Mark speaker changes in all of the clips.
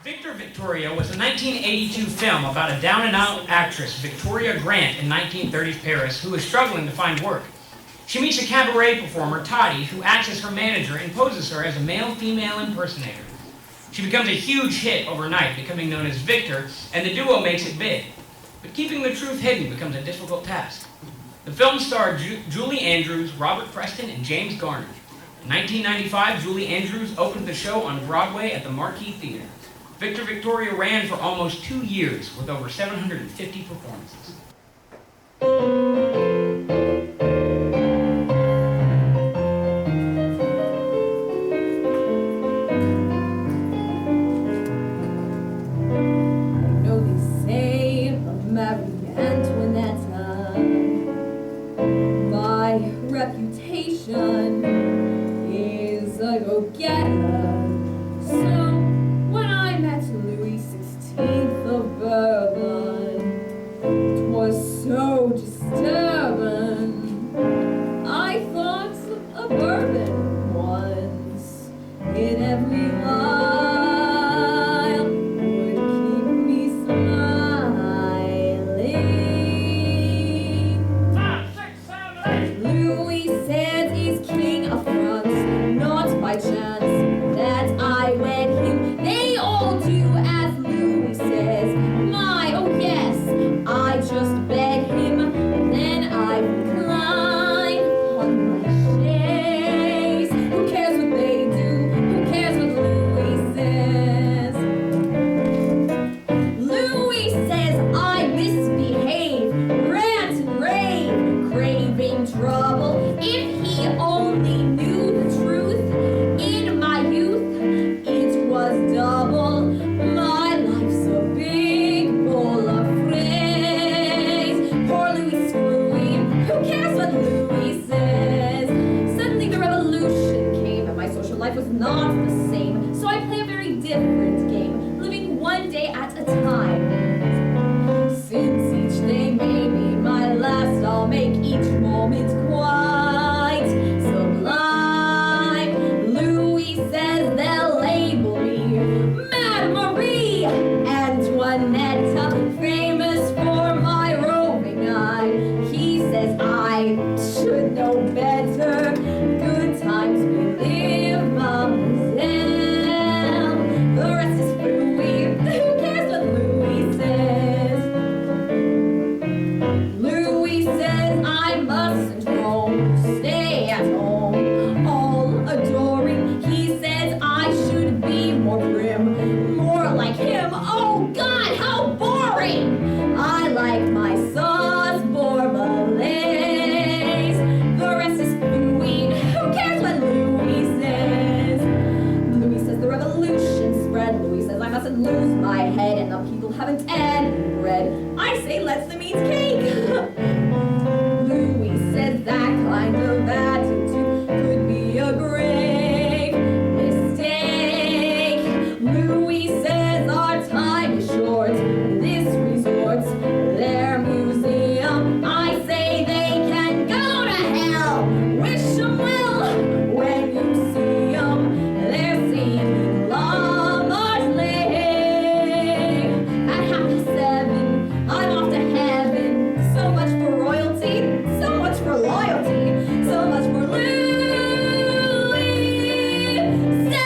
Speaker 1: Victor Victoria was a 1982 film about a down-and-out actress, Victoria Grant, in 1930s Paris, who is struggling to find work. She meets a cabaret performer, Toddy, who acts as her manager and poses her as a male-female impersonator. She becomes a huge hit overnight, becoming known as Victor, and the duo makes it big. But keeping the truth hidden becomes a difficult task. The film starred Julie Andrews, Robert Preston, and James Garner. In 1995, Julie Andrews opened the show on Broadway at the Marquis Theater. Victor Victoria ran for almost 2 years with over 750 performances.
Speaker 2: Is a go-getter. So when I met Louis XVI of Bourbon, it was so disturbing. I thought of bourbon once in every mile would keep me smiling.
Speaker 1: 5, 6, 7, 8.
Speaker 2: Louis says he's king of France, not by chance that I wed him. They all do as Louis says. My, oh yes, I just beg him, and then I recline on my chaise. Who cares what they do? Who cares what Louis says? Louis says I misbehave, rant and rave, craving trouble. If he only knew the truth, in my youth it was double. My life's a big bowl of phrase. Poor Louis Screwy, who cares what Louis says? Suddenly the revolution came and my social life was not the same. So I play a very different game, living one day at a time. Since each day may be my last, I'll make each moment quite sublime. Louis says they'll label me Mad Marie Antoinette, famous for my roving eye. He says I should know better. Good times we live, mademoiselle. The rest is free. Who cares what Louis says? Louis says I mustn't roam, stay at home, all adoring. He says I should be more prim, more like him. Oh God, how boring! I like my sauce bourbonnaise. The rest is fooey. Who cares what Louis says? Louis says the revolution spread. Louis says I mustn't lose my head and the people haven't any bread. I say let's them eat cake. Louis says that kind of attitude could be a great mistake. Louis says our time is short. This resort's their museum. I say they can go to hell. Wish 'em well when you see 'em. They're singing La Marseillaise. At 7:30, I'm off to heaven. So much for royalty, so much for loyalty, so much for Louis says.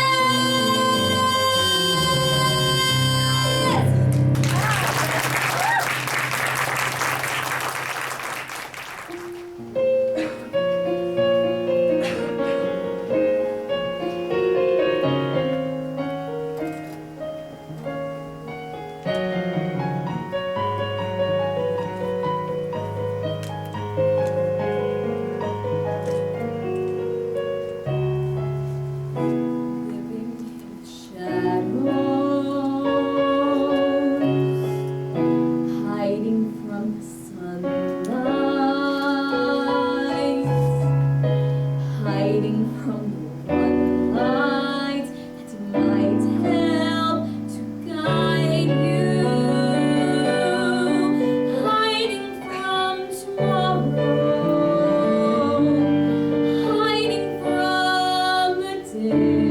Speaker 2: Living in shadows, hiding from the sunlight, hiding from the one light that might help to guide you, hiding from tomorrow, hiding from the day.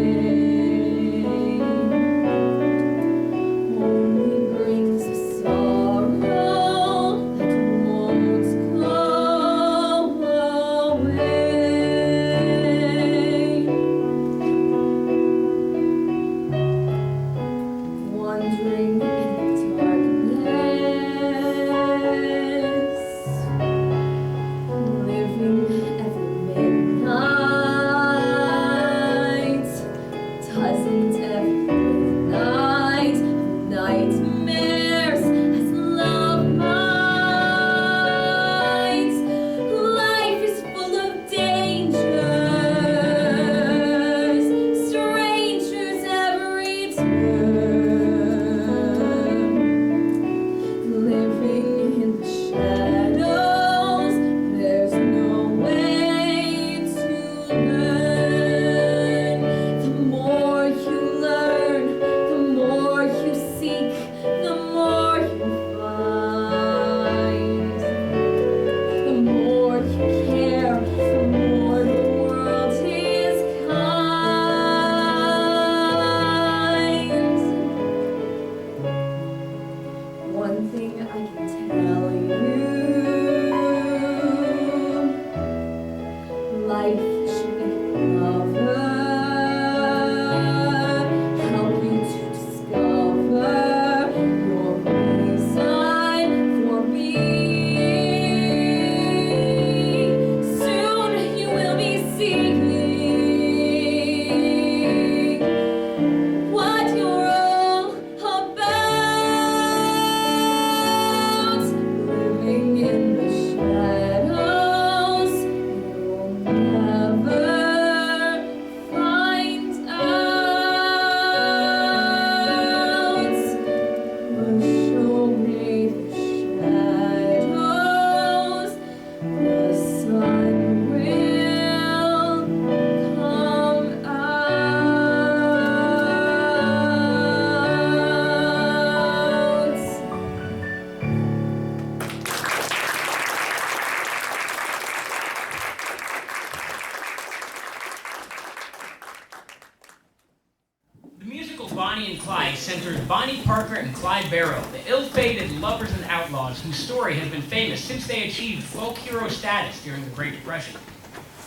Speaker 1: Bonnie and Clyde centers Bonnie Parker and Clyde Barrow, the ill-fated lovers and outlaws whose story has been famous since they achieved folk hero status during the Great Depression.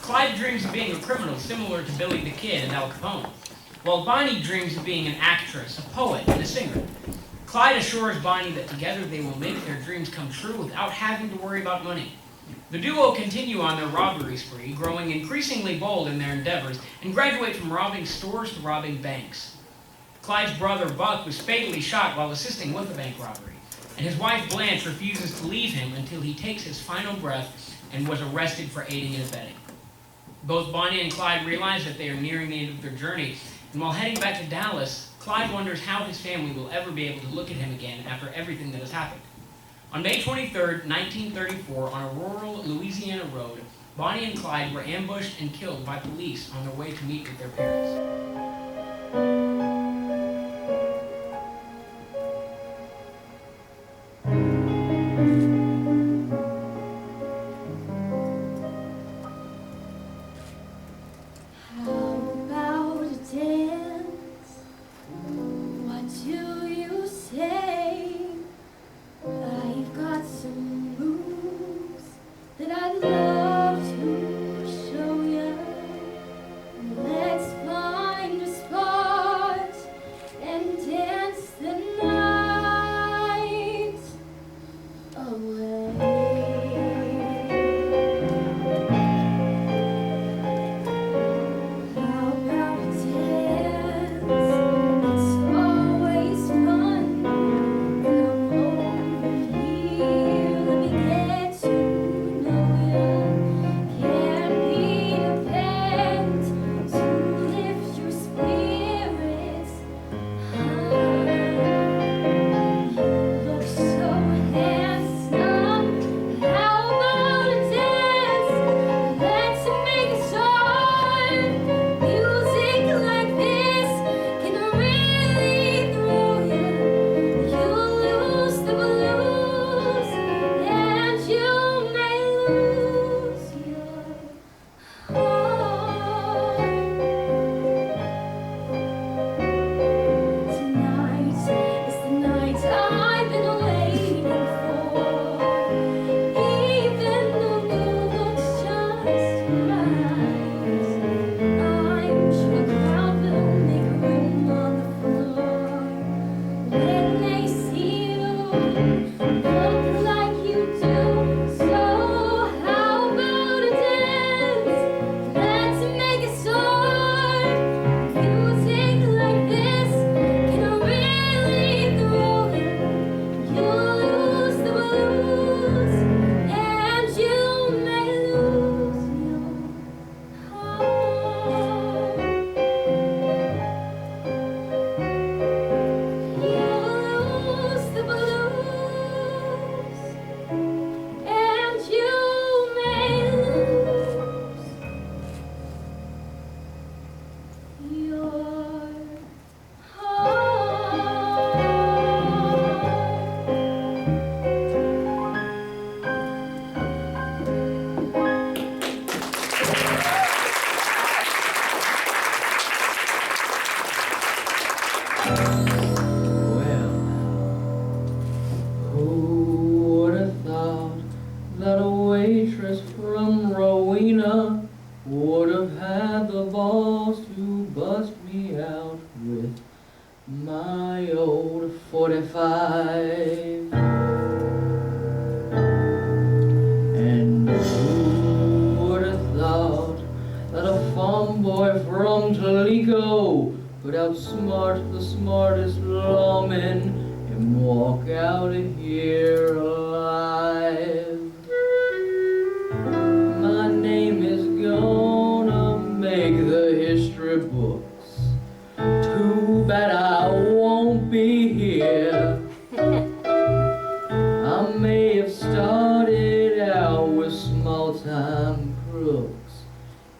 Speaker 1: Clyde dreams of being a criminal similar to Billy the Kid and Al Capone, while Bonnie dreams of being an actress, a poet, and a singer. Clyde assures Bonnie that together they will make their dreams come true without having to worry about money. The duo continue on their robbery spree, growing increasingly bold in their endeavors, and graduate from robbing stores to robbing banks. Clyde's brother Buck was fatally shot while assisting with a bank robbery, and his wife Blanche refuses to leave him until he takes his final breath and was arrested for aiding and abetting. Both Bonnie and Clyde realize that they are nearing the end of their journey, and while heading back to Dallas, Clyde wonders how his family will ever be able to look at him again after everything that has happened. On May 23, 1934, on a rural Louisiana road, Bonnie and Clyde were ambushed and killed by police on their way to meet with their parents.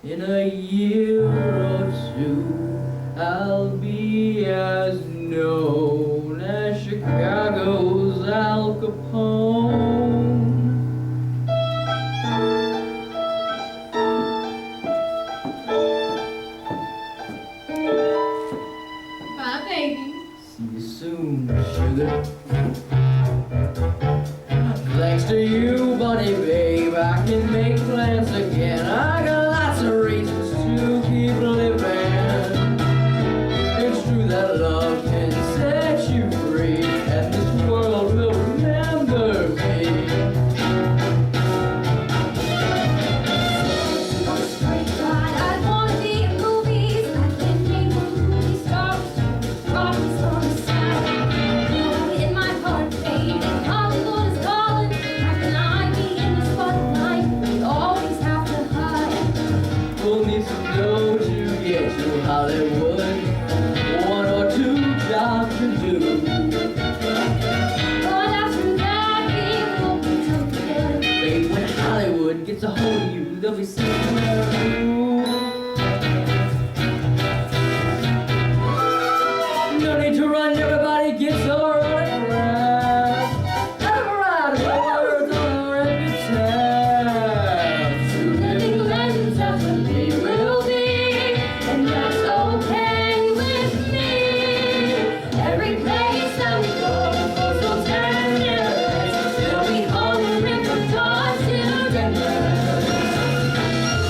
Speaker 3: In a year or two, I'll be as known as Chicago's Al Capone.
Speaker 4: Bye, baby.
Speaker 3: Thanks to you, buddy, babe, I can make plans again. I got lots of reasons to keep living. It's true that love can set you free, and this world will remember me. We'll need some dough to get to Hollywood. One or two jobs to do.
Speaker 2: But after that, we won't be together.
Speaker 3: Babe, when Hollywood gets a hold of you, they'll be somewhere new. No need to run, everybody gets alright rest. Have a ride, the words on the record tab.
Speaker 2: Two living legends of what we will be, and that's okay with me. Every place that we go, the folks will turn their heads. They'll be hollering for dogs to dinner.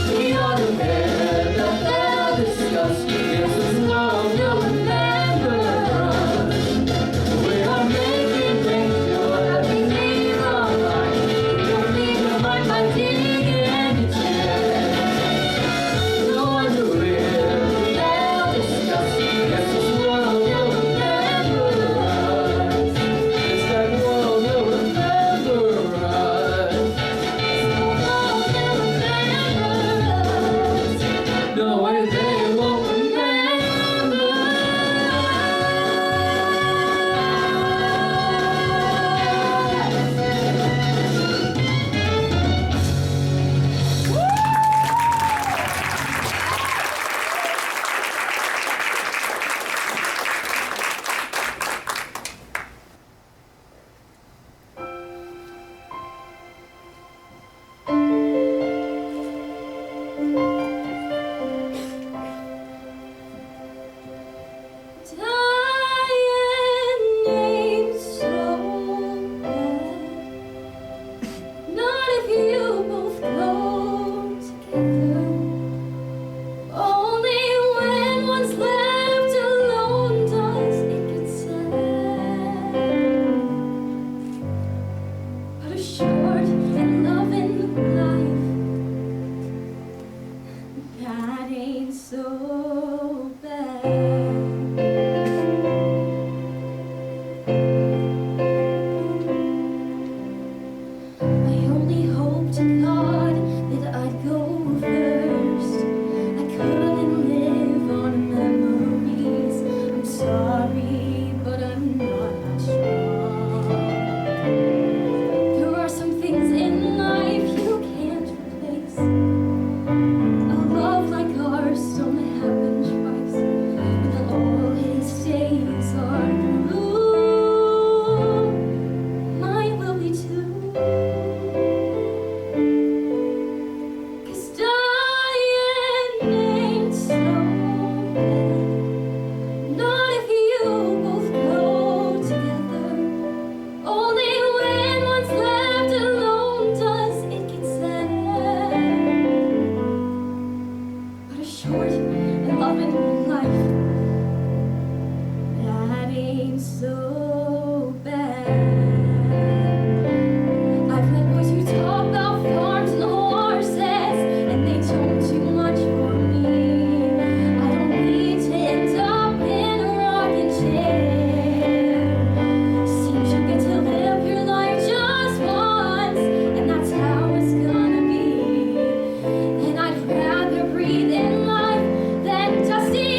Speaker 2: We are the men that they'll discuss. Yes, this world will remember us. We are making things so everything alright. We don't leave your mind by digging into chairs.
Speaker 3: No one to hear, they'll discuss. Yes, this world will remember us. Yes, that world will remember us. No way they won't
Speaker 2: Dying ain't so bad. Not if you both go together. Only when one's left alone does it get sad. But a short and loving life, that ain't so bad. I only hope to God that I'd go first. I couldn't live on memories. I'm sorry, but I'm not that strong. There are some things in life you can't replace. A love like ours only happens twice. When all his days are through, mine will be too. 'Cause dying ain't so bad. Not if you both go together. Only when one's left alone does it get sad. But a short and loving life, that ain't so bad. I've met boys who talk about farms and horses, and they don't do much for me. I don't need to end up in a rocking chair. Seems you get to live your life just once, and that's how it's gonna be. And I'd rather breathe in life than dusty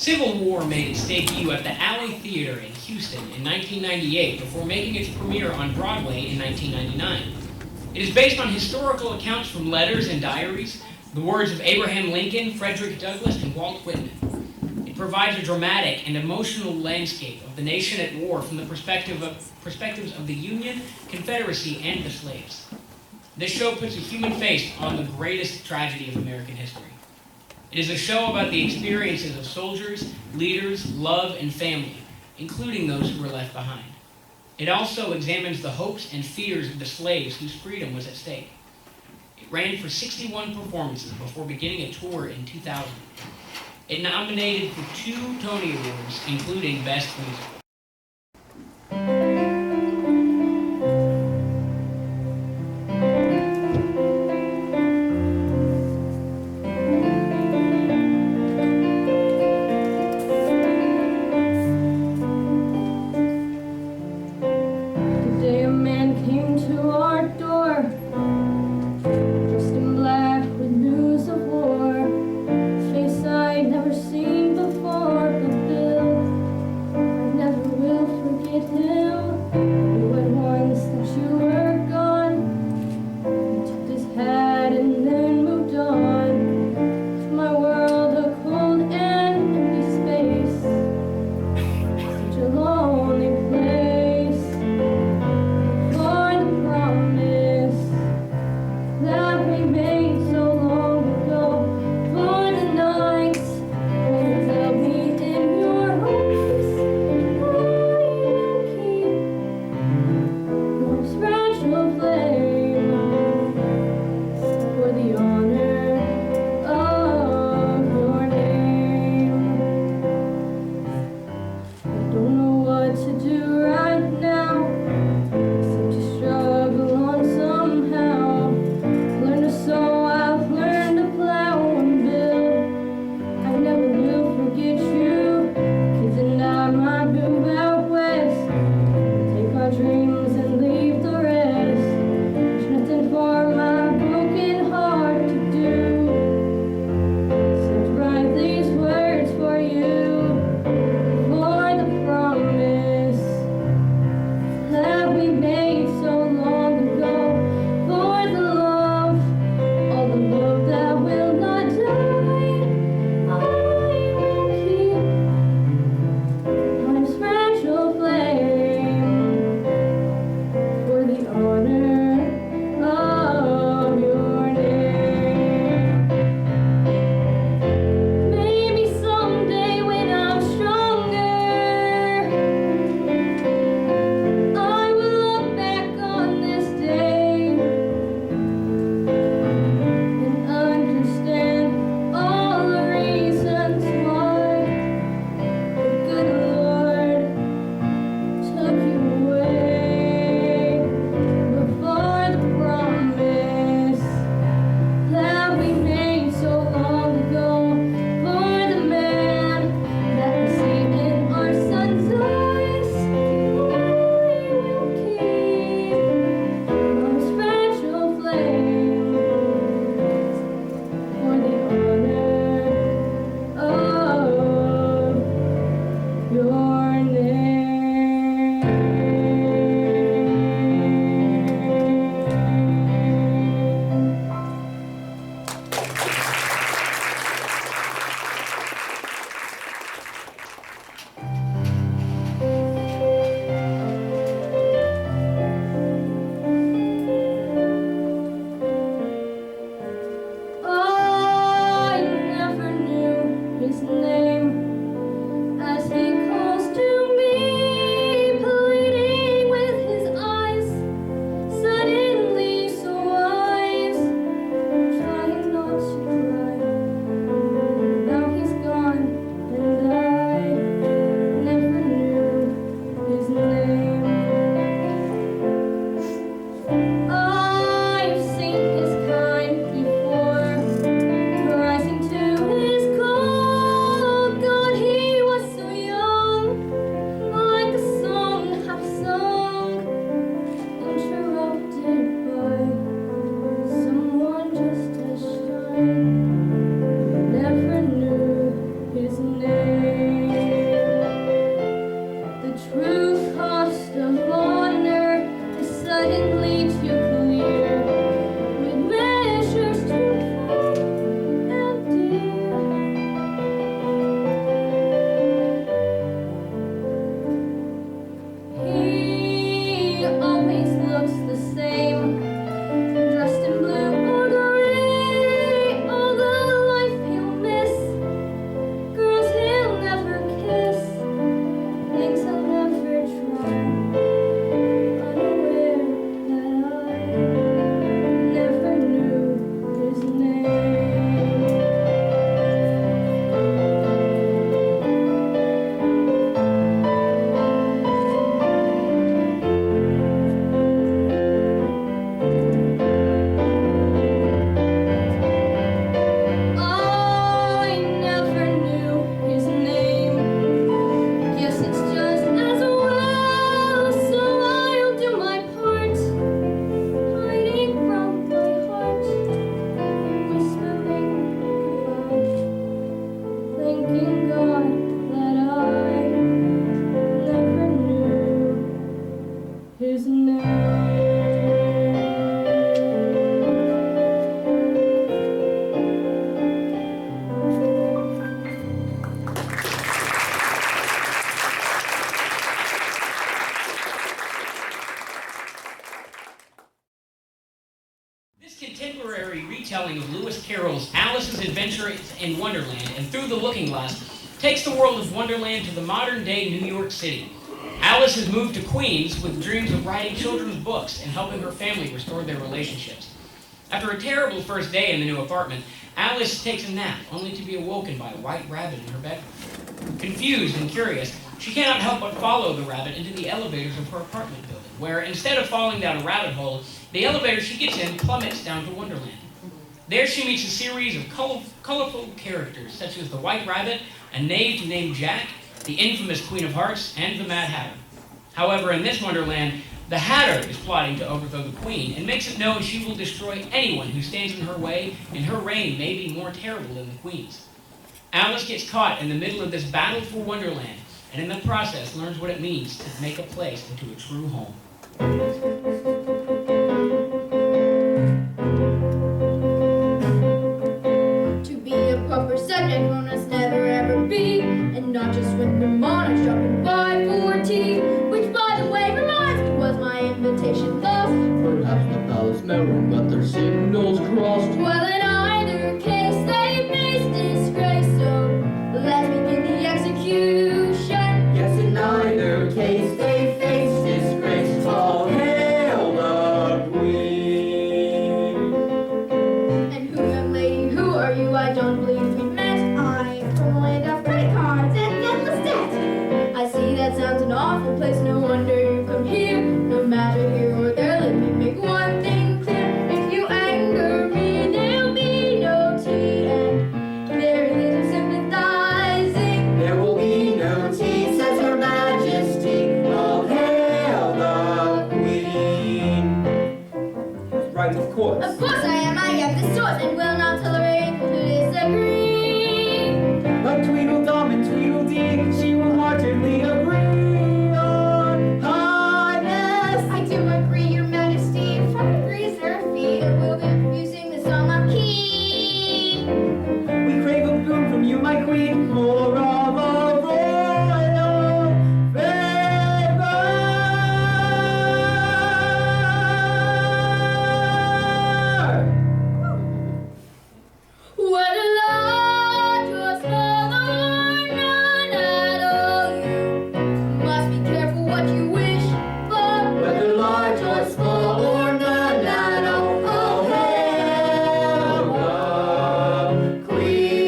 Speaker 1: Civil War made its debut at the Alley Theater in Houston in 1998 before making its premiere on Broadway in 1999. It is based on historical accounts from letters and diaries, the words of Abraham Lincoln, Frederick Douglass, and Walt Whitman. It provides a dramatic and emotional landscape of the nation at war from the perspectives of the Union, Confederacy, and the slaves. This show puts a human face on the greatest tragedy of American history. It is a show about the experiences of soldiers, leaders, love, and family, including those who were left behind. It also examines the hopes and fears of the slaves whose freedom was at stake. It ran for 61 performances before beginning a tour in 2000. It nominated for 2 Tony Awards, including Best Musical.
Speaker 2: Never seen before, but Bill, I've never
Speaker 1: Carroll's Alice's Adventure in Wonderland and Through the Looking Glass takes the world of Wonderland to the modern-day New York City. Alice has moved to Queens with dreams of writing children's books and helping her family restore their relationships. After a terrible first day in the new apartment, Alice takes a nap, only to be awoken by a white rabbit in her bedroom. Confused and curious, she cannot help but follow the rabbit into the elevators of her apartment building, where instead of falling down a rabbit hole, the elevator she gets in plummets down to Wonderland. There she meets a series of colorful characters, such as the White Rabbit, a knave named Jack, the infamous Queen of Hearts, and the Mad Hatter. However, in this Wonderland, the Hatter is plotting to overthrow the Queen and makes it known she will destroy anyone who stands in her way, and her reign may be more terrible than the Queen's. Alice gets caught in the middle of this battle for Wonderland, and in the process learns what it means to make a place into a true home.
Speaker 2: To be a proper subject, one must never ever be, and not just when the monarch's dropping by for tea, which by the way reminds me was my invitation lost.
Speaker 3: Perhaps the palace memory, but their signals crossed.
Speaker 2: Well, in either case, they face disgrace, so let's begin the execution.
Speaker 3: Yes, in either case they face disgrace. All hail the Queen.
Speaker 2: And who, young lady, who are you? I don't believe we met. I am from the land of credit cards and endless debt. I see that sounds an awful place, no wonder you come here. No matter here or there, let me make one thing clear. If you anger me, there'll be no tea, and there is a sympathizing.
Speaker 3: There will be no tea, says Her Majesty. All hail the Queen. Right, of course.
Speaker 2: Of course I am the source, and will not tolerate to disagree.
Speaker 3: But Tweedledum and Tweedledee, she will heartily agree on highness.
Speaker 2: I do agree, Your Majesty. If I agree, sir, fee, it will be using the song of key.
Speaker 3: We crave a boon from you, my queen, more of a royal favor.
Speaker 2: Whether large or small or none at all, you must be careful what you wish for.
Speaker 3: Whether large or small or none at all, all hail the Queen.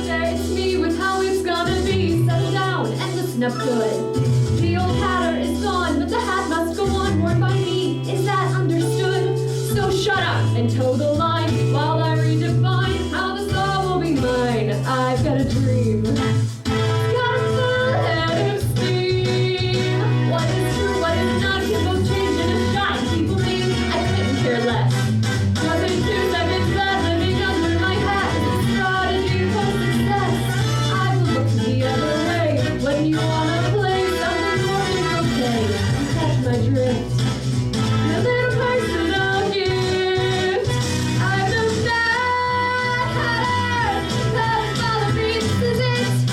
Speaker 2: There it's me with how it's gonna be. Settle down and listen up good. The old hatter is gone, but the hat must go on, worn by me. Is that understood? So shut up and toe the line while I redefine how the song will be mine. I've got a dream. Got a full head of steam. What is true, what is not, can both change in a shot. People believe I couldn't care less. Nothing 2 seconds left, living under my hat is a strategy for success. I will look the other way when you wanna play something more than okay. You catch my drift. A little personal gift. I'm the Mad Hatter. Come follow me, this is it.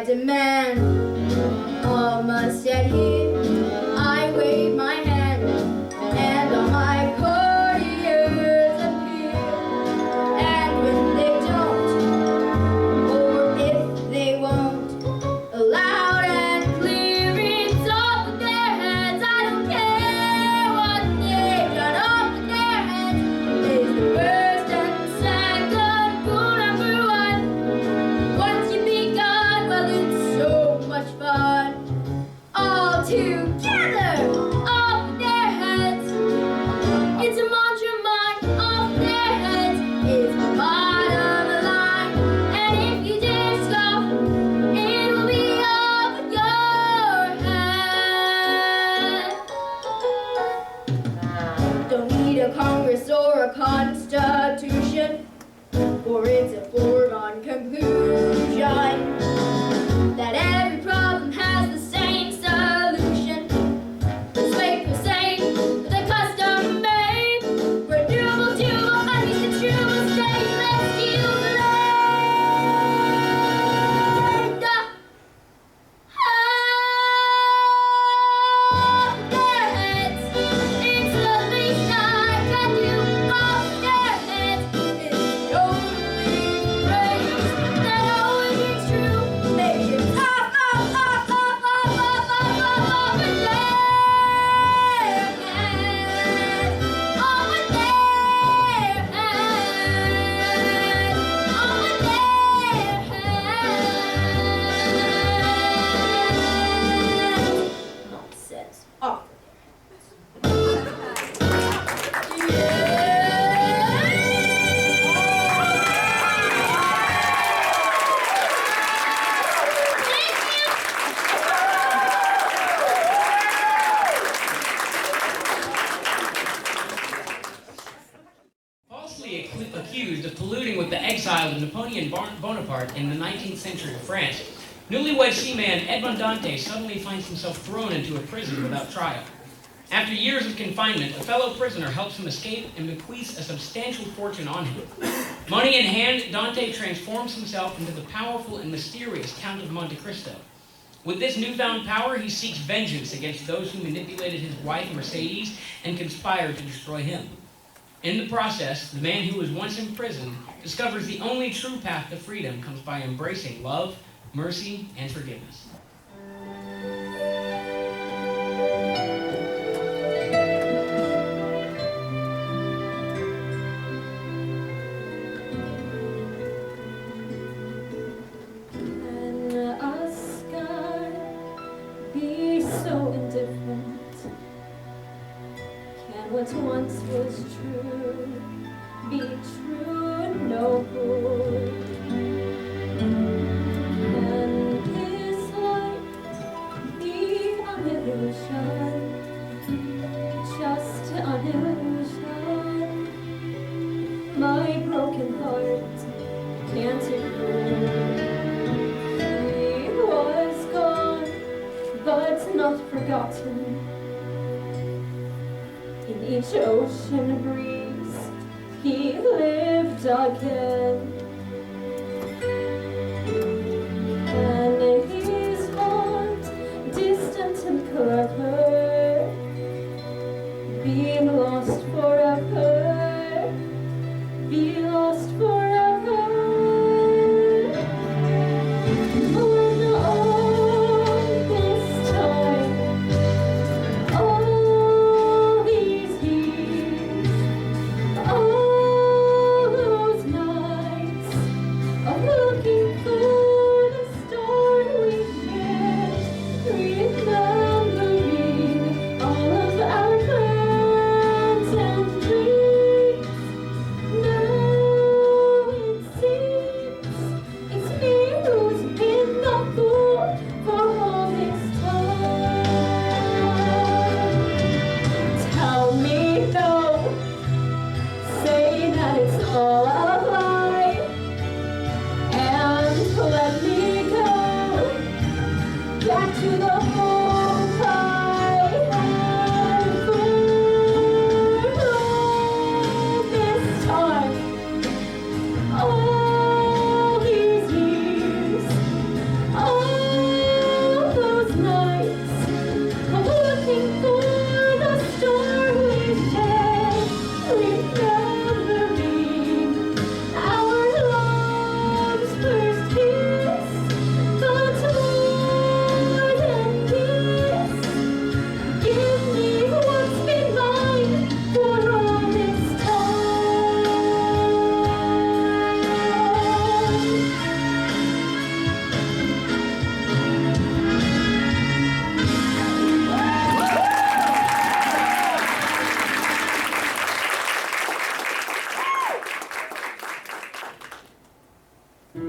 Speaker 2: I demand all must adhere. I wave my hand, and all my courtiers appear. And when they don't, or if they won't, loud and clear, it's off with their heads. I don't care what they've done. Off with their heads is the first and second rule. Number one, once you begun, well, it's so much fun. All together, off with their heads. It's a mantra mine. Off their heads is the bottom line. And if you dare scoff, it will be off with your head. Don't need a Congress or a Constitution, for it's a foregone conclusion that every problem has the same solution. This way for saying the custom made, renewable, durable, uncontrollable state. Let's deal with their heads. It's the least I can do. Off their heads is the only phrase that always rings true. Make it off with their heads. Off with their heads. Off with their heads. Nonsense. Off with their
Speaker 1: Falsely accused of colluding with the exile of Napoleon Bonaparte in the 19th century of France, newlywed seaman Edmond Dantès suddenly finds himself thrown into a prison without trial. After years of confinement, a fellow prisoner helps him escape and bequeaths a substantial fortune on him. Money in hand, Dante transforms himself into the powerful and mysterious Count of Monte Cristo. With this newfound power, he seeks vengeance against those who manipulated his wife Mercedes and conspired to destroy him. In the process, the man who was once imprisoned discovers the only true path to freedom comes by embracing love, mercy, and forgiveness.
Speaker 2: Can a sky be so indifferent? Can what once was true be true no more? Can this light be an illusion? Just an illusion? My broken heart can't ignore. He was gone, but not forgotten. In each ocean breeze, he lived again. And his heart, distant and clever, being lost forever, be lost forever. When all this time, all these years, all those nights of looking for the star we shared, remembering all of our plans and dreams. Now it seems it's me who's been the fool for all this time. Tell me no, say that it's all a lie, and let me go back to the home I had for all this time, all these years, all
Speaker 3: In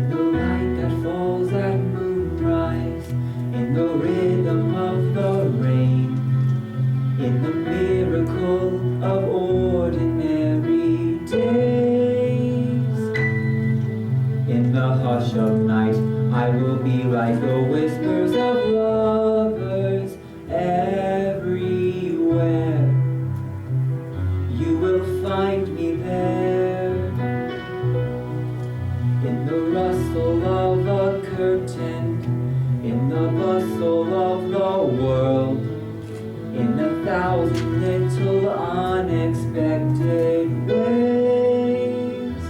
Speaker 3: the light that falls at moonrise, in the rhythm of the rain, in the miracle of ordinary days, in the hush of night, I will be like the whispers of lovers everywhere. You will find me there, in the rustle of a curtain, in the bustle of the world, in 1,000 little unexpected ways.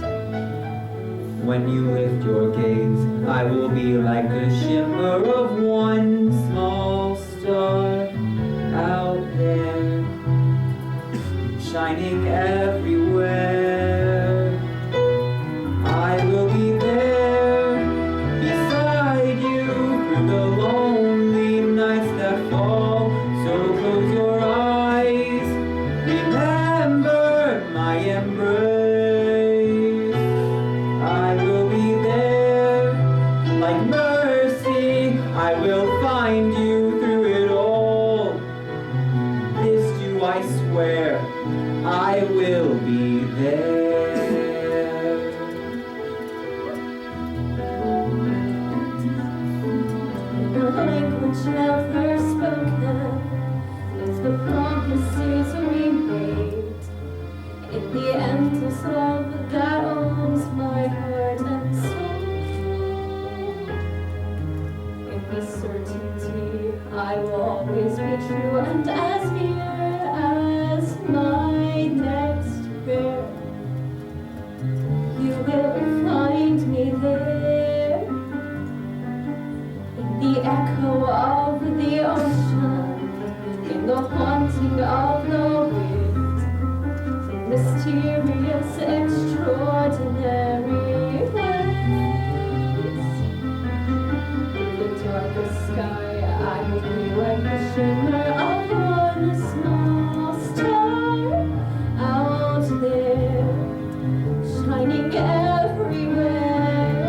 Speaker 3: When you lift your gaze, I will be like the shimmer of one small star out there, shining everywhere. I will be there beside you through the lonely nights that fall. So close your eyes, remember my embrace. I will be there like mercy, I will find you through it all. This do I swear, I will be there.
Speaker 2: The language never spoken, it's the promises we made. In the endless love that owns my heart and soul. In the certainty I will always be true and as near as my next breath. You will find me there, in the echo of the ocean, in the haunting of the wind, in mysterious, extraordinary ways. In the darkest sky, I will be like the shimmer of one small star out there, shining everywhere.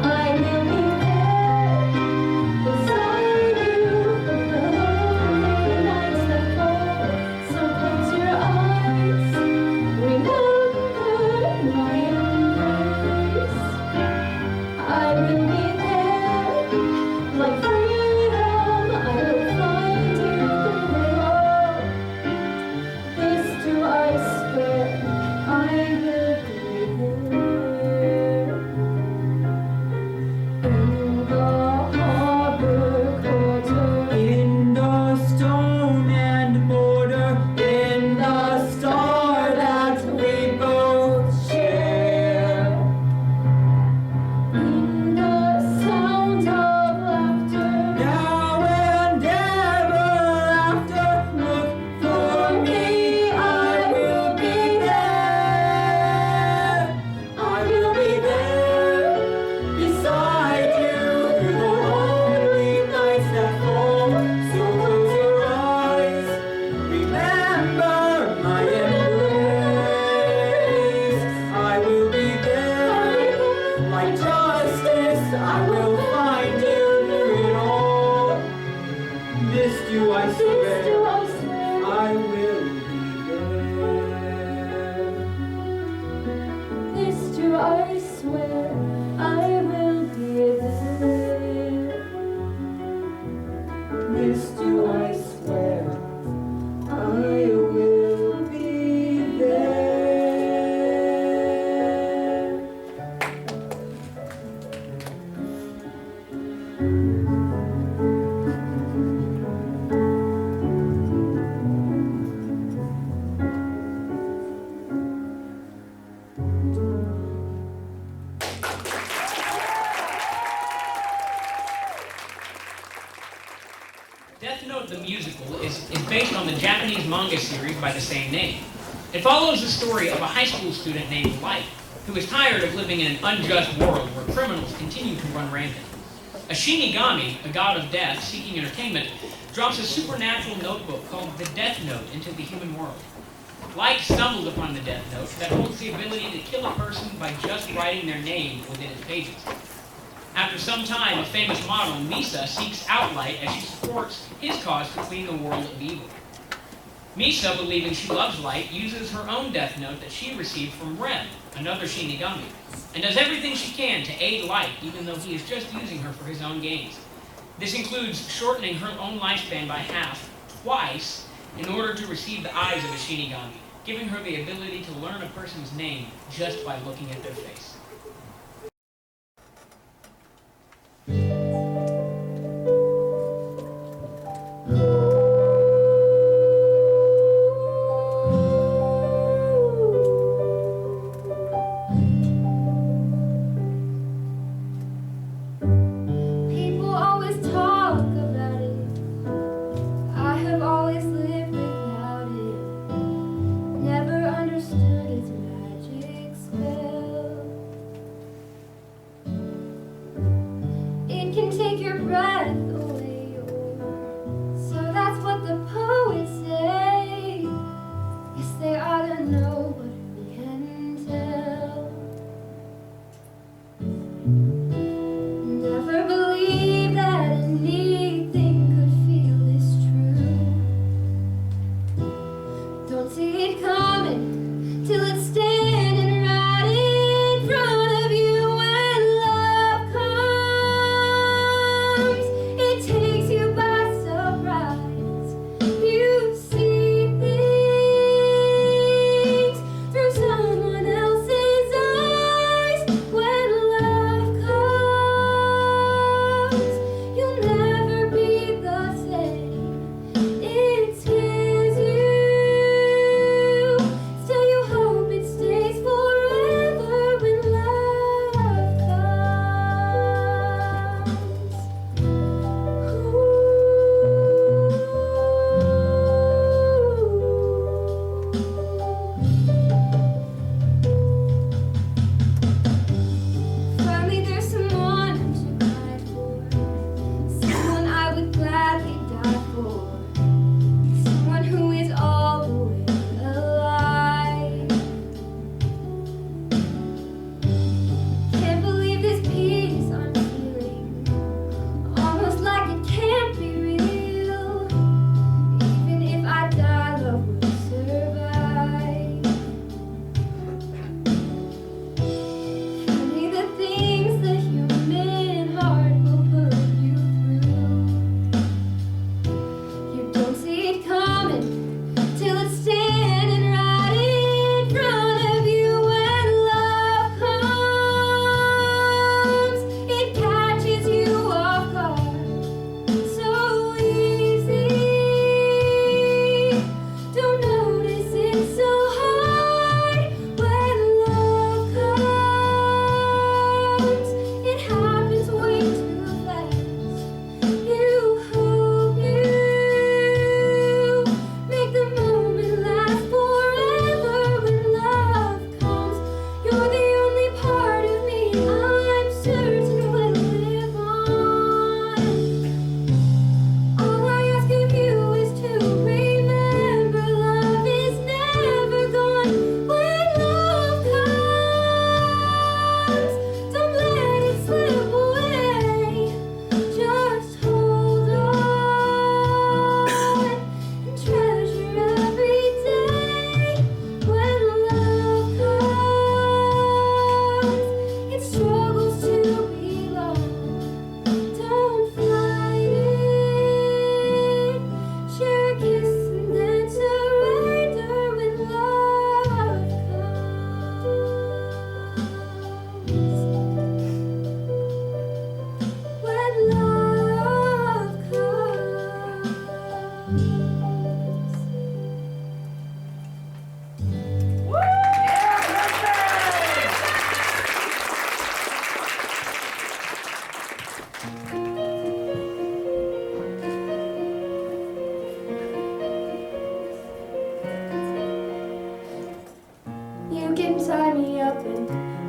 Speaker 2: I will be there beside you through the lonely nights that fall. So close your eyes, remember my embrace. I will be there like freedom, I will find you through it all. This do I swear, I will be there. In the harbor quarter,
Speaker 3: In the stone and mortar, in the star that we both share,
Speaker 2: in the sound of laughter,
Speaker 3: now and ever after, look for me, I will be there. I will be there beside you through the lonely nights that fall. So close your eyes, remember my embrace. I will be there like justice, I will find you through it all. This do I
Speaker 2: this
Speaker 3: swear,
Speaker 2: do I swear.
Speaker 3: I will be there.
Speaker 2: This do I swear, I will be there.
Speaker 3: This do I swear, I will be there.
Speaker 1: Death Note the musical is based on the Japanese manga series by the same name. It follows the story of a high school student named Light, who is tired of living in an unjust world where criminals continue to run rampant. A Shinigami, a god of death seeking entertainment, drops a supernatural notebook called the Death Note into the human world. Light stumbles upon the Death Note that holds the ability to kill a person by just writing their name within its pages. After some time, a famous model, Misa, seeks out Light as she supports his cause to clean the world of evil. Misa, believing she loves Light, uses her own Death Note that she received from Ren, another Shinigami, and does everything she can to aid Light, even though he is just using her for his own gains. This includes shortening her own lifespan by half, twice, in order to receive the eyes of a Shinigami, giving her the ability to learn a person's name just by looking at their face.
Speaker 2: People always talk about it. I have always lived without it. Never understood its magic spell. It can take your breath away, or so that's what the poets say. Yes, they ought to know, but who can tell? Never believed that anything could feel this true. Don't see it coming till it's standing right in front of you when love comes. It takes you by surprise. You see things through someone else's eyes when love comes. You'll never be the same. It scares you. Still you hope it stays forever when love comes. Finally there's someone to cry for. Someone I would gladly die for. Someone who is all the way alive. Can't believe this peace I'm feeling. Almost like it can't be real. Even if I die, love will survive. Only the things the human heart will put you through. You don't see it coming till it's standing right in front of you when love comes. It catches you off guard so easy. Don't notice it's so hard when love comes. It happens way too fast. You hope you make the moment last forever when love comes. You're the only part of me I'm certain will live on. All I ask of you is to remember love is never gone when love comes. Don't let it slip away. Just hold on and treasure every day when love comes. It's strong.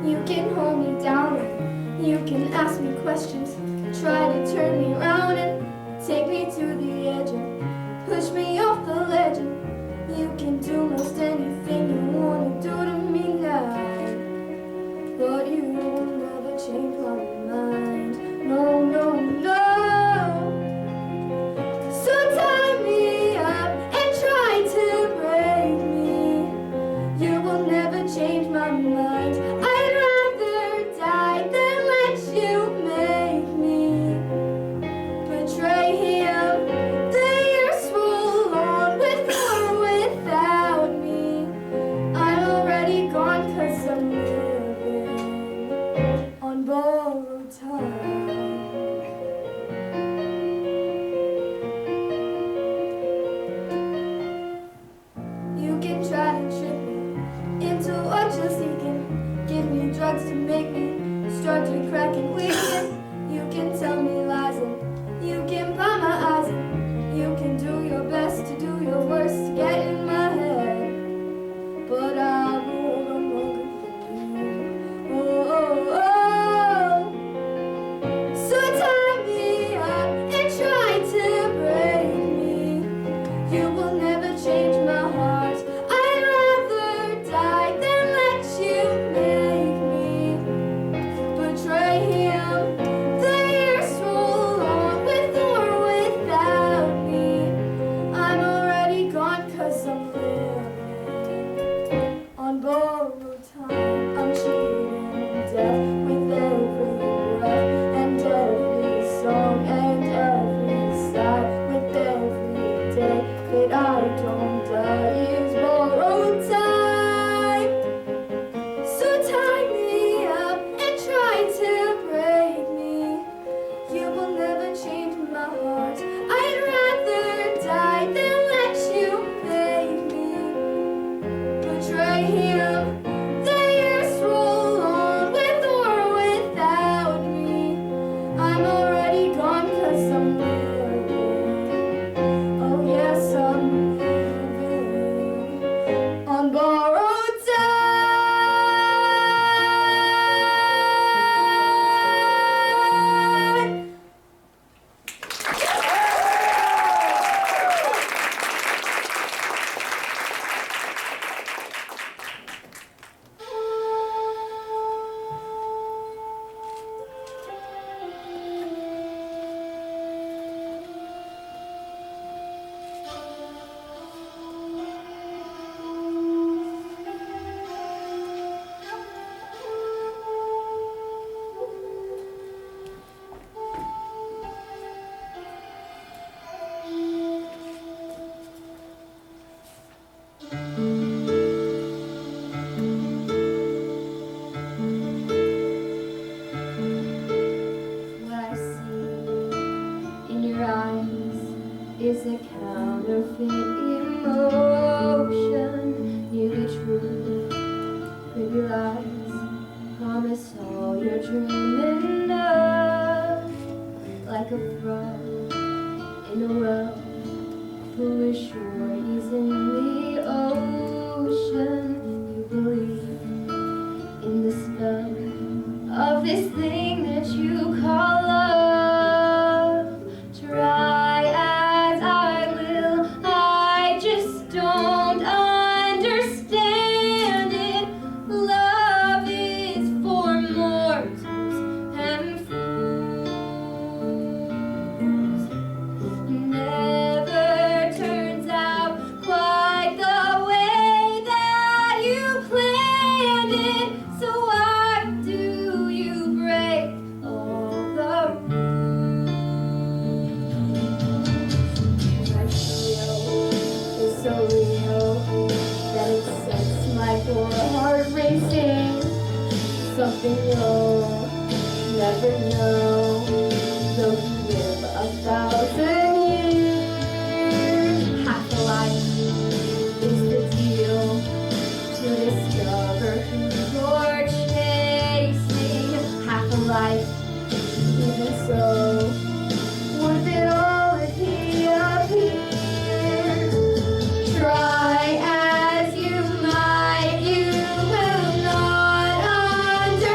Speaker 4: You can hold me down and you can ask me questions, try to turn me around and take me to the edge and push me off the ledge. And you can do most anything you want to do to me now, but you will never change my mind. No, no, no. So tie me up and try to break me. You will never change my mind. I'd rather die than let you make me betray him. The years roll on with or without me. I'm already gone 'cause I'm living on borrowed time. You can try to trick me into what you're seeking, give me drugs to make me start to crack and weaken. You can tell me lies and you can blind my eyes and you can do your best to do your worst to get in my head, but I will no longer believe. Oh, oh, oh. So tie me up and try to break me. You will never change my heart. I'd rather die than let you make me betray him. The years roll on with or without me. I'm already gone 'cause I'm living on borrowed time. I'm cheating death with every breath and every song and every sigh. With every day that I don't die is borrowed time. So tie me up and try to break me. You will never change my heart. I'd rather die than let you make me betray him. The years roll on with or without me. I'm already gone 'cause I'm living. Oh yes, I'm living on borrowed time. What I see in your eyes is a counterfeit emotion. Nearly true, pretty lies, promise all you're dreaming of. Like a frog in a well, foolish worries in the ocean. You believe in the spell of this thing that you call love. Try as I will, I just don't understand it. Love is for mortals and fools. Never turns out quite the way that you planned it. So why do you break all the rules? I feel is so real that it sets my poor heart racing. Something you'll never know, though you live 1,000 years. Half a life is the deal to discover who you're chasing. Half a life, even so, worth it all if he appears. Try as you might, you will not understand.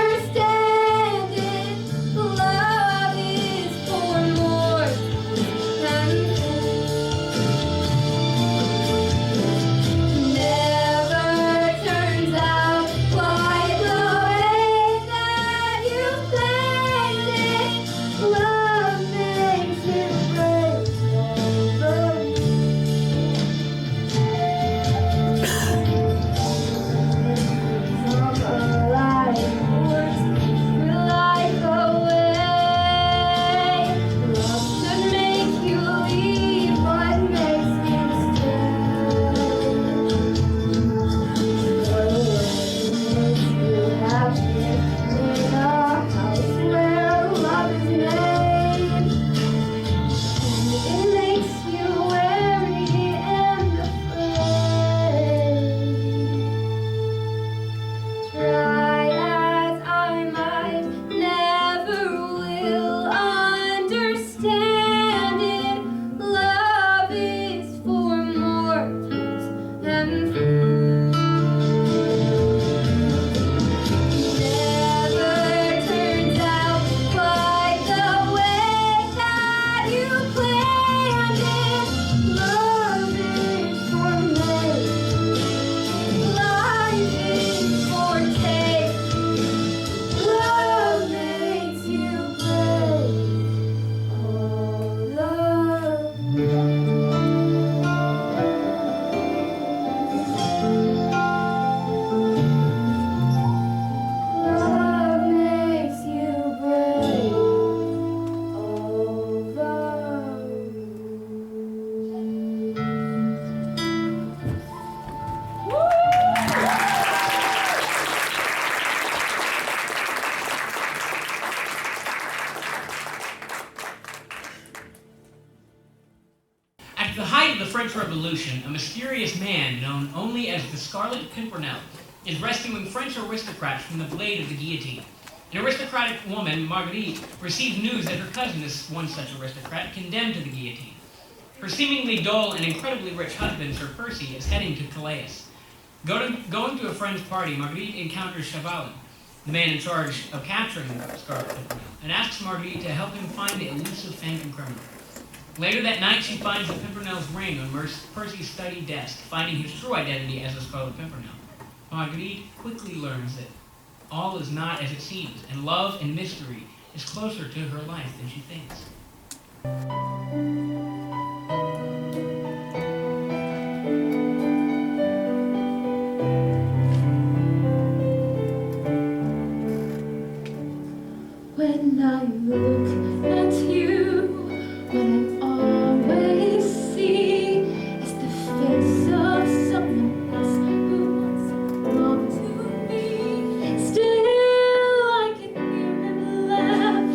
Speaker 1: the French Revolution, a mysterious man known only as the Scarlet Pimpernel is rescuing French aristocrats from the blade of the guillotine. An aristocratic woman, Marguerite, receives news that her cousin is one such aristocrat condemned to the guillotine. Her seemingly dull and incredibly rich husband, Sir Percy, is heading to Calais. Going to a friend's party, Marguerite encounters Chavalin, the man in charge of capturing the Scarlet Pimpernel, and asks Marguerite to help him find the elusive phantom criminal. Later that night, she finds the Pimpernel's ring on Percy's study desk, finding his true identity as the Scarlet Pimpernel. Marguerite quickly learns that all is not as it seems, and love and mystery is closer to her life than she thinks.
Speaker 4: When I look at you, what I always see is the face of someone else who once belonged to me. Still, I can hear him laugh,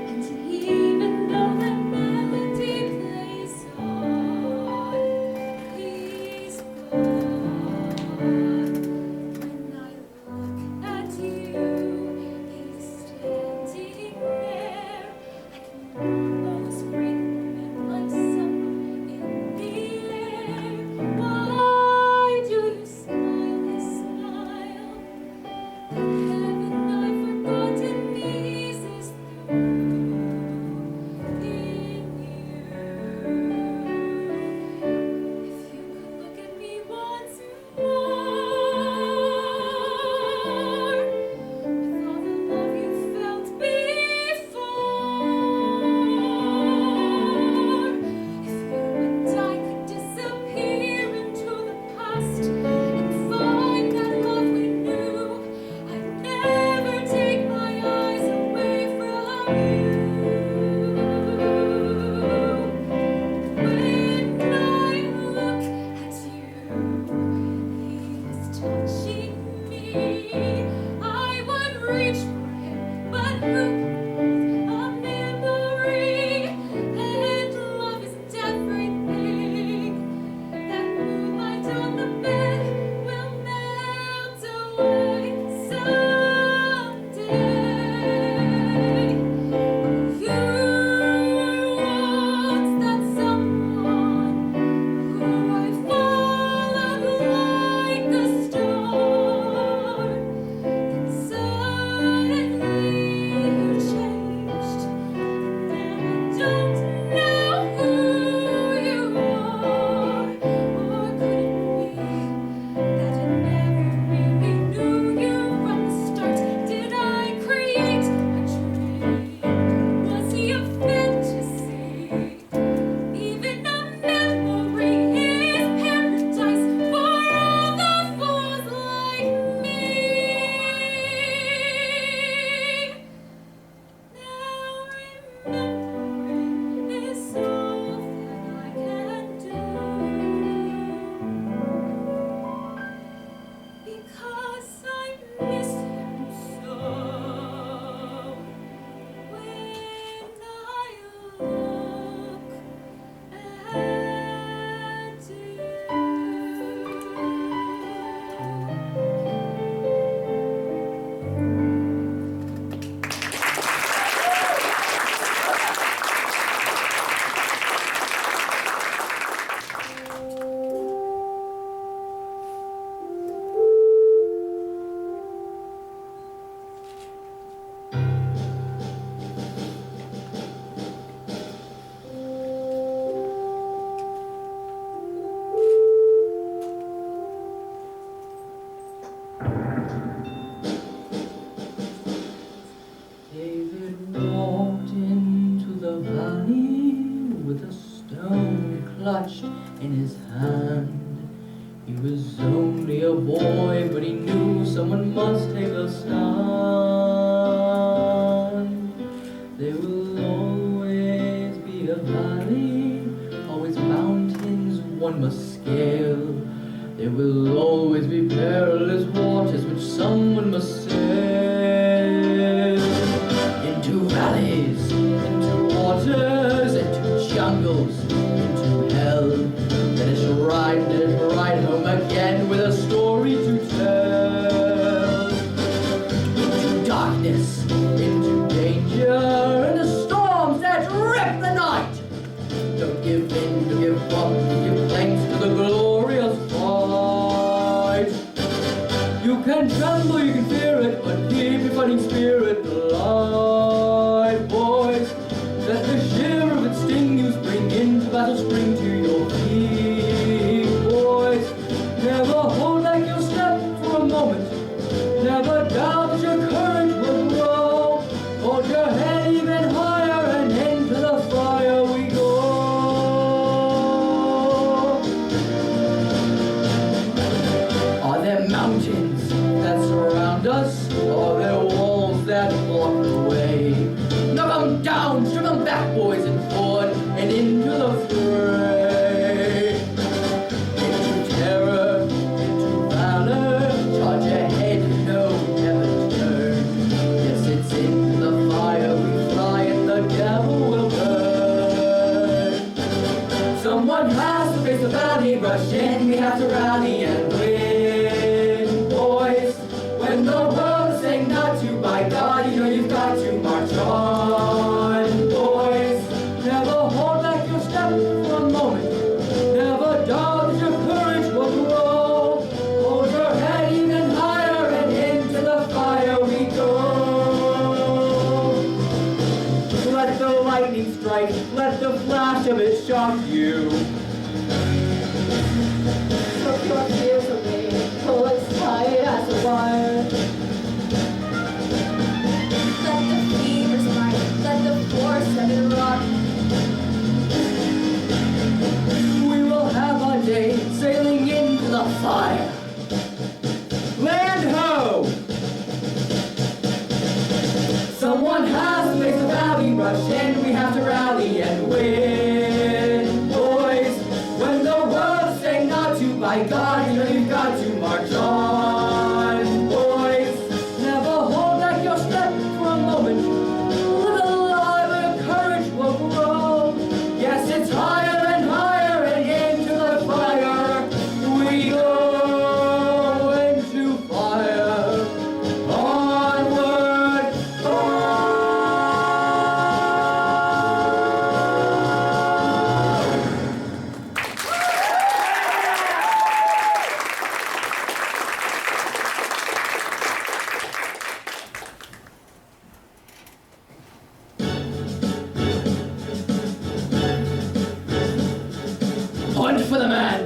Speaker 4: and even though that melody plays on, he's gone. When I look at you, he's standing there. I can almost breathe him like someone in the air. Why do you smile this smile? That heaven I've forgotten eases through in you. If you could look at me once more, with all the love you felt before, if you and I could disappear into the past and find that love we knew, I'd never take my eyes away from you. When I look at you, he's touching me. I would reach for him, but who a memory, and love isn't everything. That moonlight on the bed will melt away someday. You were once that someone who I followed like a star. Then suddenly you changed. Now I don't know who you are. Or could it be that I never really knew you from the start? Did I create a dream? Was he a fantasy? Even a memory is paradise for all the fools like me. Now remembering is all that I can do, because I miss him so. When I look at
Speaker 3: David walked into the valley with a stone clutched in his hand. He was only a boy, but he knew someone must take a stand. There will always be a valley, always mountains one must scale. There will always be perilous waters which someone must sail. Into valleys, into waters, into jungles, into hell. darkness, into danger, and the storms that rip the night. Don't give in, don't give up, give thanks to the glorious fight. You can tremble, you can fear it, but keep your fighting spirit alive, boys. Let the shiver of its sting you spring into battle, spring to your feet, boys. Never hold back your step for a moment. Never doubt that your courage will grow. Hold your head even higher and into the fire we go. Are there mountains that surround us? Are there walls that block the way? Knock them down, strip them back, boys, and forward and into the fray. Into terror, into valor, charge ahead, no, never turn. Yes, it's into the fire we fly and the devil will burn. Someone has to face the valley, rush in, we have to rally and win, boys. When the world is saying not to, by God, you know you've got to march on, boys. Never hold back your step for a moment. Never doubt that your courage will grow. Hold your head even higher and into the fire we go. Let the lightning strike, let the flash of it shock you.
Speaker 4: Took your fears away, pull as tight as a wire. Let the fever smite, let the force of it rock.
Speaker 3: We will have our day sailing into the fire. Land ho! Someone has to face the valley, rush in, we have to rally and win, boys. When the world's saying not to, by God, you know you've got to march on, boys. Never hold back your step for a moment. Live alive and your courage will grow. Yes, it's higher and higher and into the fire we go. Into fire, onward, hunt for the man.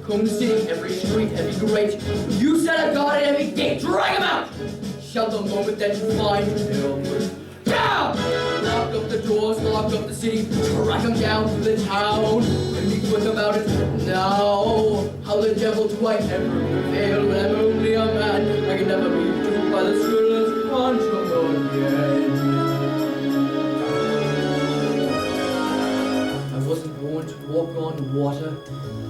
Speaker 3: Comb the city, every street, every grate. You set a guard at every gate. Drag him out. Shout the moment that you find him. Down! Lock up the doors, lock up the city. Track him down to the town. And be quick about it now. How the devil do I ever prevail when I'm only a man? I can never be duped by the scurrilous punch of again. I wasn't born to walk on water.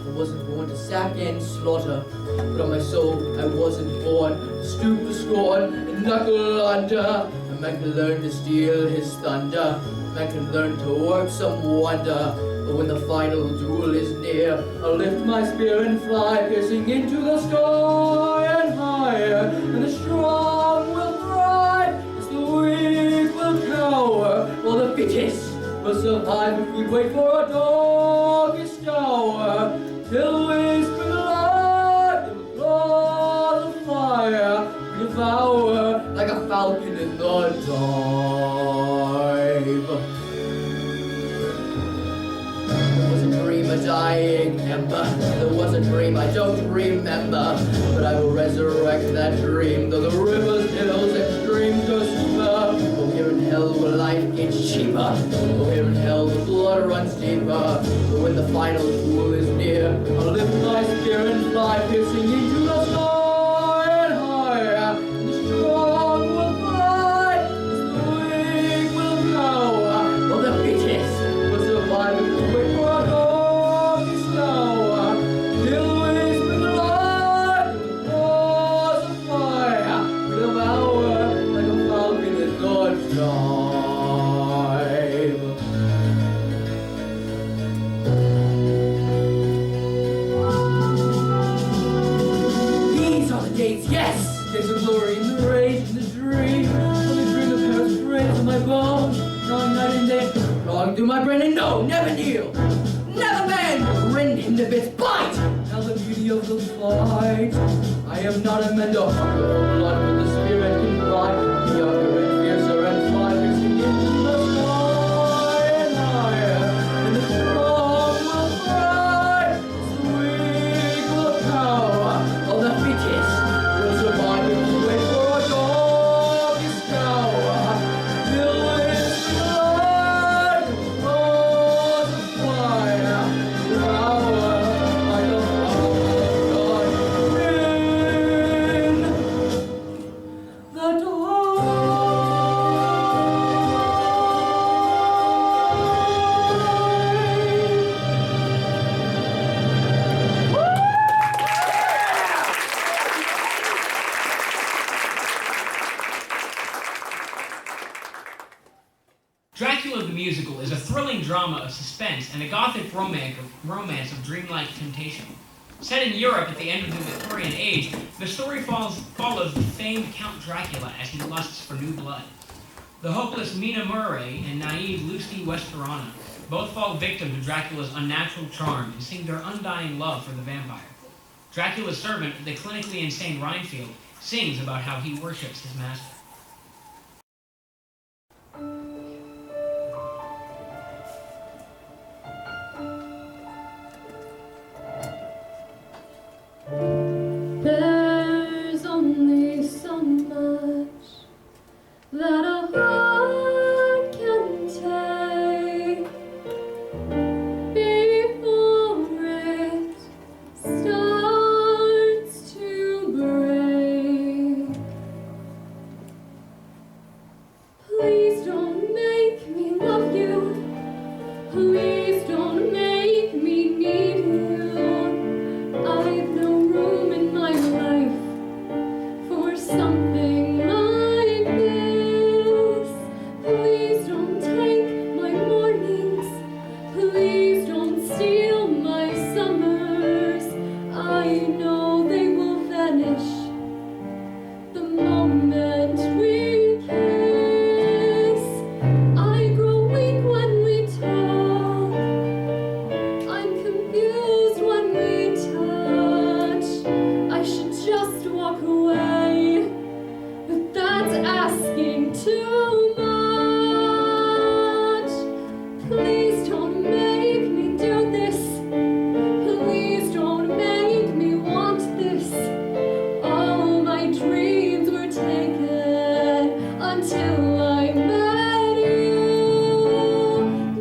Speaker 3: I wasn't born to sack and slaughter. But on my soul, I wasn't born to stoop to scorn and knuckle under. A man can learn to steal his thunder. A man can learn to work some wonder. But when the final duel is near, I'll lift my spear and fly, piercing into the sky and higher. And the strong will thrive, as the weak will cower, while the fittest will survive if we wait for a darkest hour. Till we spring alive, the claws of fire we devour like a falcon in the dive. There was a dream, a dying ember. There was a dream I don't remember, but I will resurrect that dream, though the rivers, hills, and streams go super. Oh, here in hell where life gets cheaper. Oh, here in hell the blood runs deeper. But when the final duel is near, I'll lift my spear and fly, piercing into the sky and higher. And the strong will fly, as the weak will cower, while the fittest will survive if we wait for a darkest hour. Till we spring alive, with the claws of fire we devour like a falcon in the dive. stung through my brain, and no, never kneel, never bend, rend into bits, bite. Now the beauty of the fight. I am not a man to hunger blood, but the spirit can fly, younger and fiercer and fly, fixing into the sky and higher, and the strong will cry, sweet will cower, all the fittest will survive if we wait for a darkest tower, till it's light, on fire, power, like a power of God in the dark.
Speaker 1: Dracula the Musical is a thrilling drama of suspense and a gothic romance of dreamlike temptation. Set in Europe at the end of the Victorian Age, the story follows the famed Count Dracula as he lusts for new blood. The hopeless Mina Murray and naive Lucy Westerana both fall victim to Dracula's unnatural charm and sing their undying love for the vampire. Dracula's servant, the clinically insane Reinfield, sings about how he worships his master.
Speaker 4: There's only so much that a heart can take before it starts to break. Please don't make me love you. Please don't make me need you. I've no room in my life for something like this. Please don't take my mornings. Please don't steal my summers. I know they will vanish the moment we kiss. I grow weak when we talk. I'm confused when we touch. I should just walk away, but that's asking too much. Please don't make me do this. Please don't make me want this. All my dreams were taken until I met you.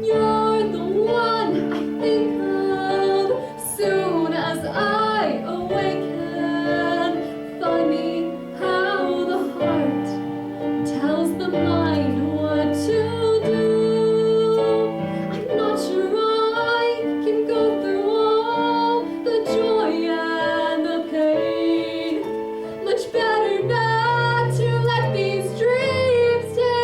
Speaker 4: You're the one I think of soon as I awaken. Funny how the heart tells the mind what to do. I'm not sure I can go through all the joy and the pain. Much better not to let these dreams take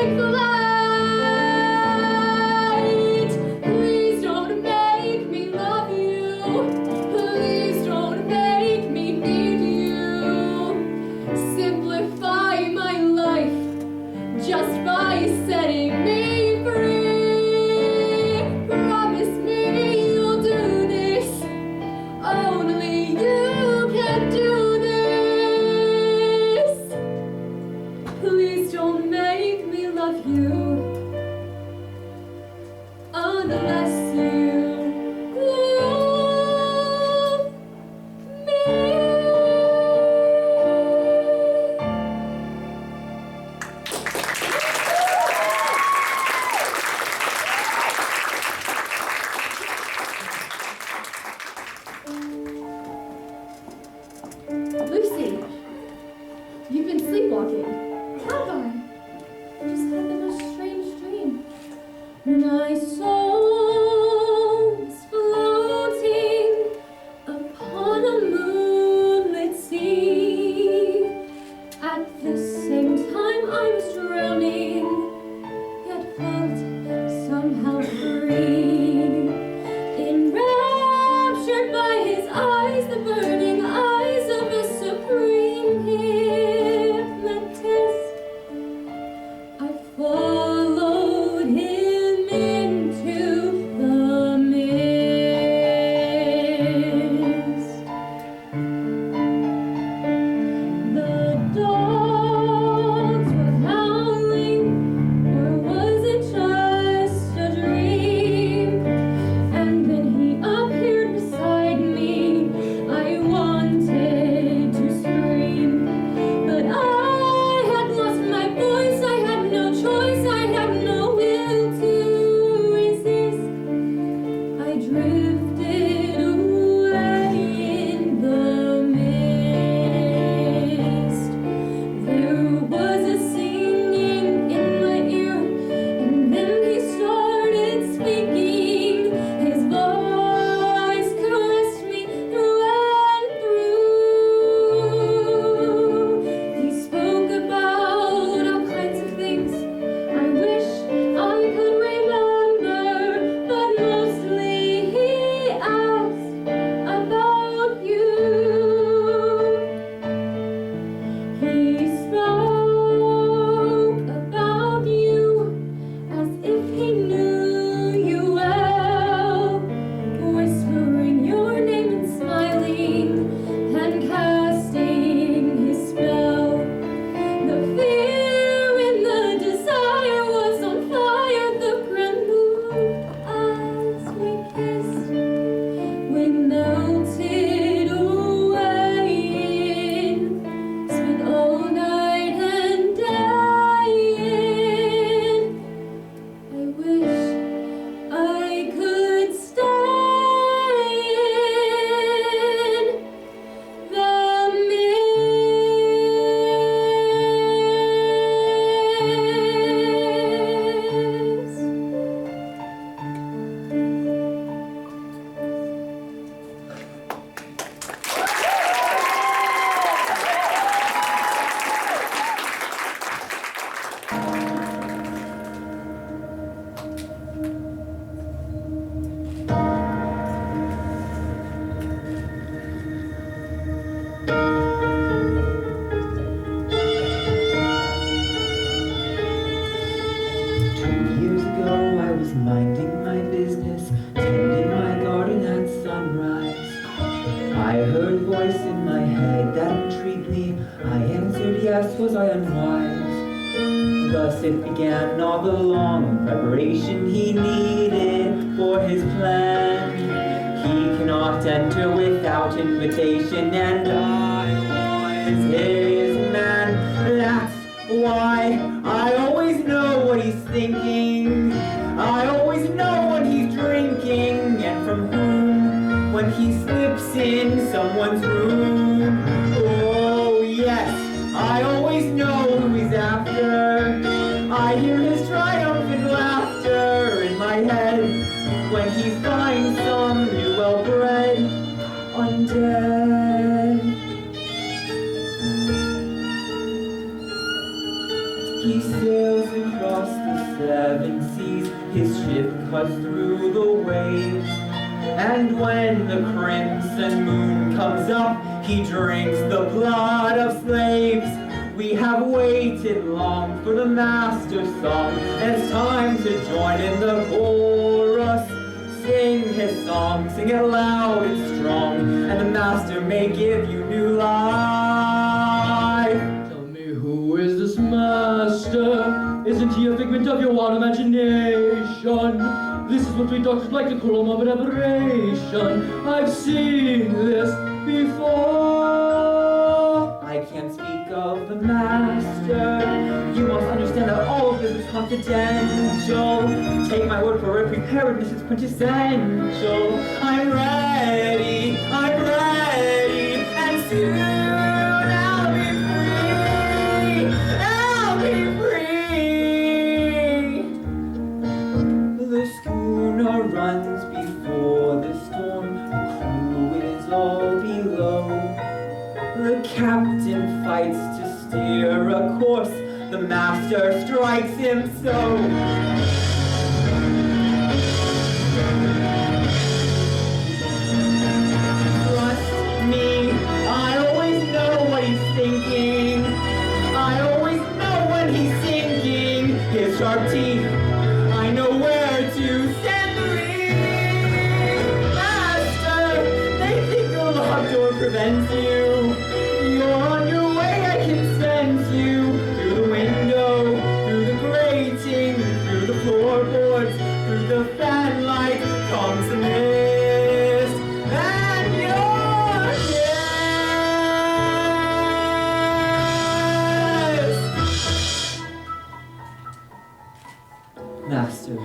Speaker 5: voice in my head that intrigued me. I answered yes, was I unwise? Thus it began all the long preparation he needed for his plan. He cannot enter without invitation, and I was his man. That's why I always know what he's thinking. I always know when he's drinking, and from whom, when he slips in someone's room. Oh yes, I always know who he's after. I hear his triumphant laughter in my head when he finds some new well-bred undead. He sails across the 7 seas, his ship cuts through the waves, and when the crimson moon comes up, he drinks the blood of slaves. We have waited long for the master's song, and it's time to join in the chorus. Sing his song, sing it loud and strong, and the master may give you new life.
Speaker 3: Tell me, who is this master? Isn't he a figment of your wild imagination? This is what we doctors like to call a moment of aberration. I've seen this before.
Speaker 5: I can't speak of the master. You must understand that all of this is confidential. Take my word for it, preparedness is quintessential. I'm ready, and soon I'll be free. The schooner runs before the storm, the crew is all below. The captain fights to steer a course, the master strikes him so. Trust me, I always know what he's thinking. I always know when he's sinking. His sharp teeth, I know where to send the ring. Master, they think a locked door prevents you. You're on your way, I can sense you. Through the window, through the grating, through the floorboards, through the fanlight comes the mist, and you're kissed. Master,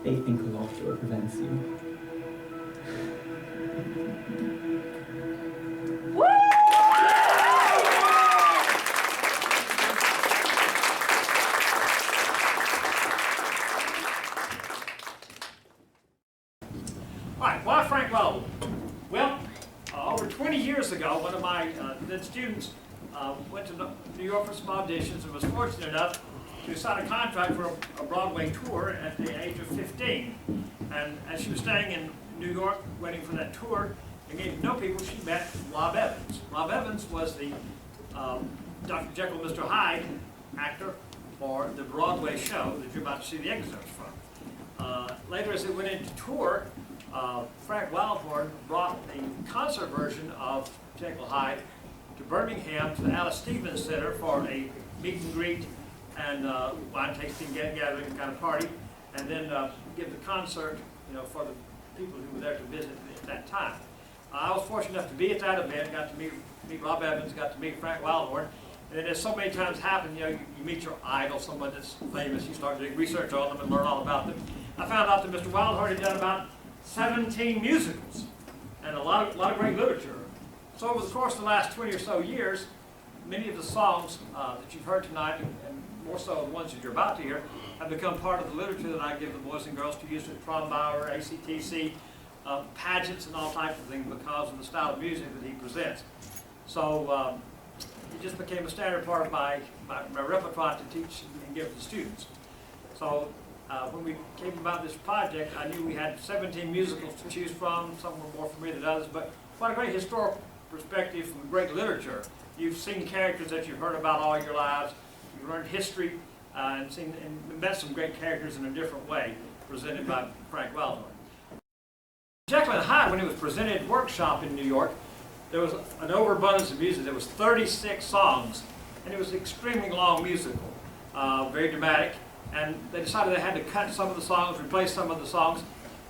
Speaker 5: they think a locked door prevents you.
Speaker 6: Right, why Frank Wildhorn? Well, over 20 years ago, one of my then students went to New York for some auditions and was fortunate enough to sign a contract for a Broadway tour at the age of 15. And as she was staying in New York, waiting for that tour, and getting to know people, she met Rob Evans. Rob Evans was the Dr. Jekyll, Mr. Hyde actor for the Broadway show that you're about to see the excerpts from. Later, as they went into tour, Frank Wildhorn brought the concert version of Jekyll Hyde to Birmingham to the Alice Stevens Center for a meet and greet and wine tasting gathering kind of party, and then give the concert, for the people who were there to visit at that time. I was fortunate enough to be at that event, got to meet Rob Evans, got to meet Frank Wildhorn, and as so many times happen, you meet your idol, someone that's famous, you start doing research on them and learn all about them. I found out that Mr. Wildhorn had done about 17 musicals and a lot of great literature. So over the course of the last 20 or so years, many of the songs that you've heard tonight, and more so the ones that you're about to hear, have become part of the literature that I give the boys and girls to use at prom bower, ACTC, pageants and all types of things because of the style of music that he presents. So it just became a standard part of my repertoire to teach and give to students. So when we came about this project, I knew we had 17 musicals to choose from. Some were more familiar than others, but quite a great historical perspective from great literature. You've seen characters that you've heard about all your lives. You've learned history and met some great characters in a different way, presented by Frank Wildhorn. Jekyll and Hyde, when it was presented at Workshop in New York, there was an overabundance of music. There was 36 songs, and it was an extremely long musical, very dramatic. And they decided they had to cut some of the songs, replace some of the songs.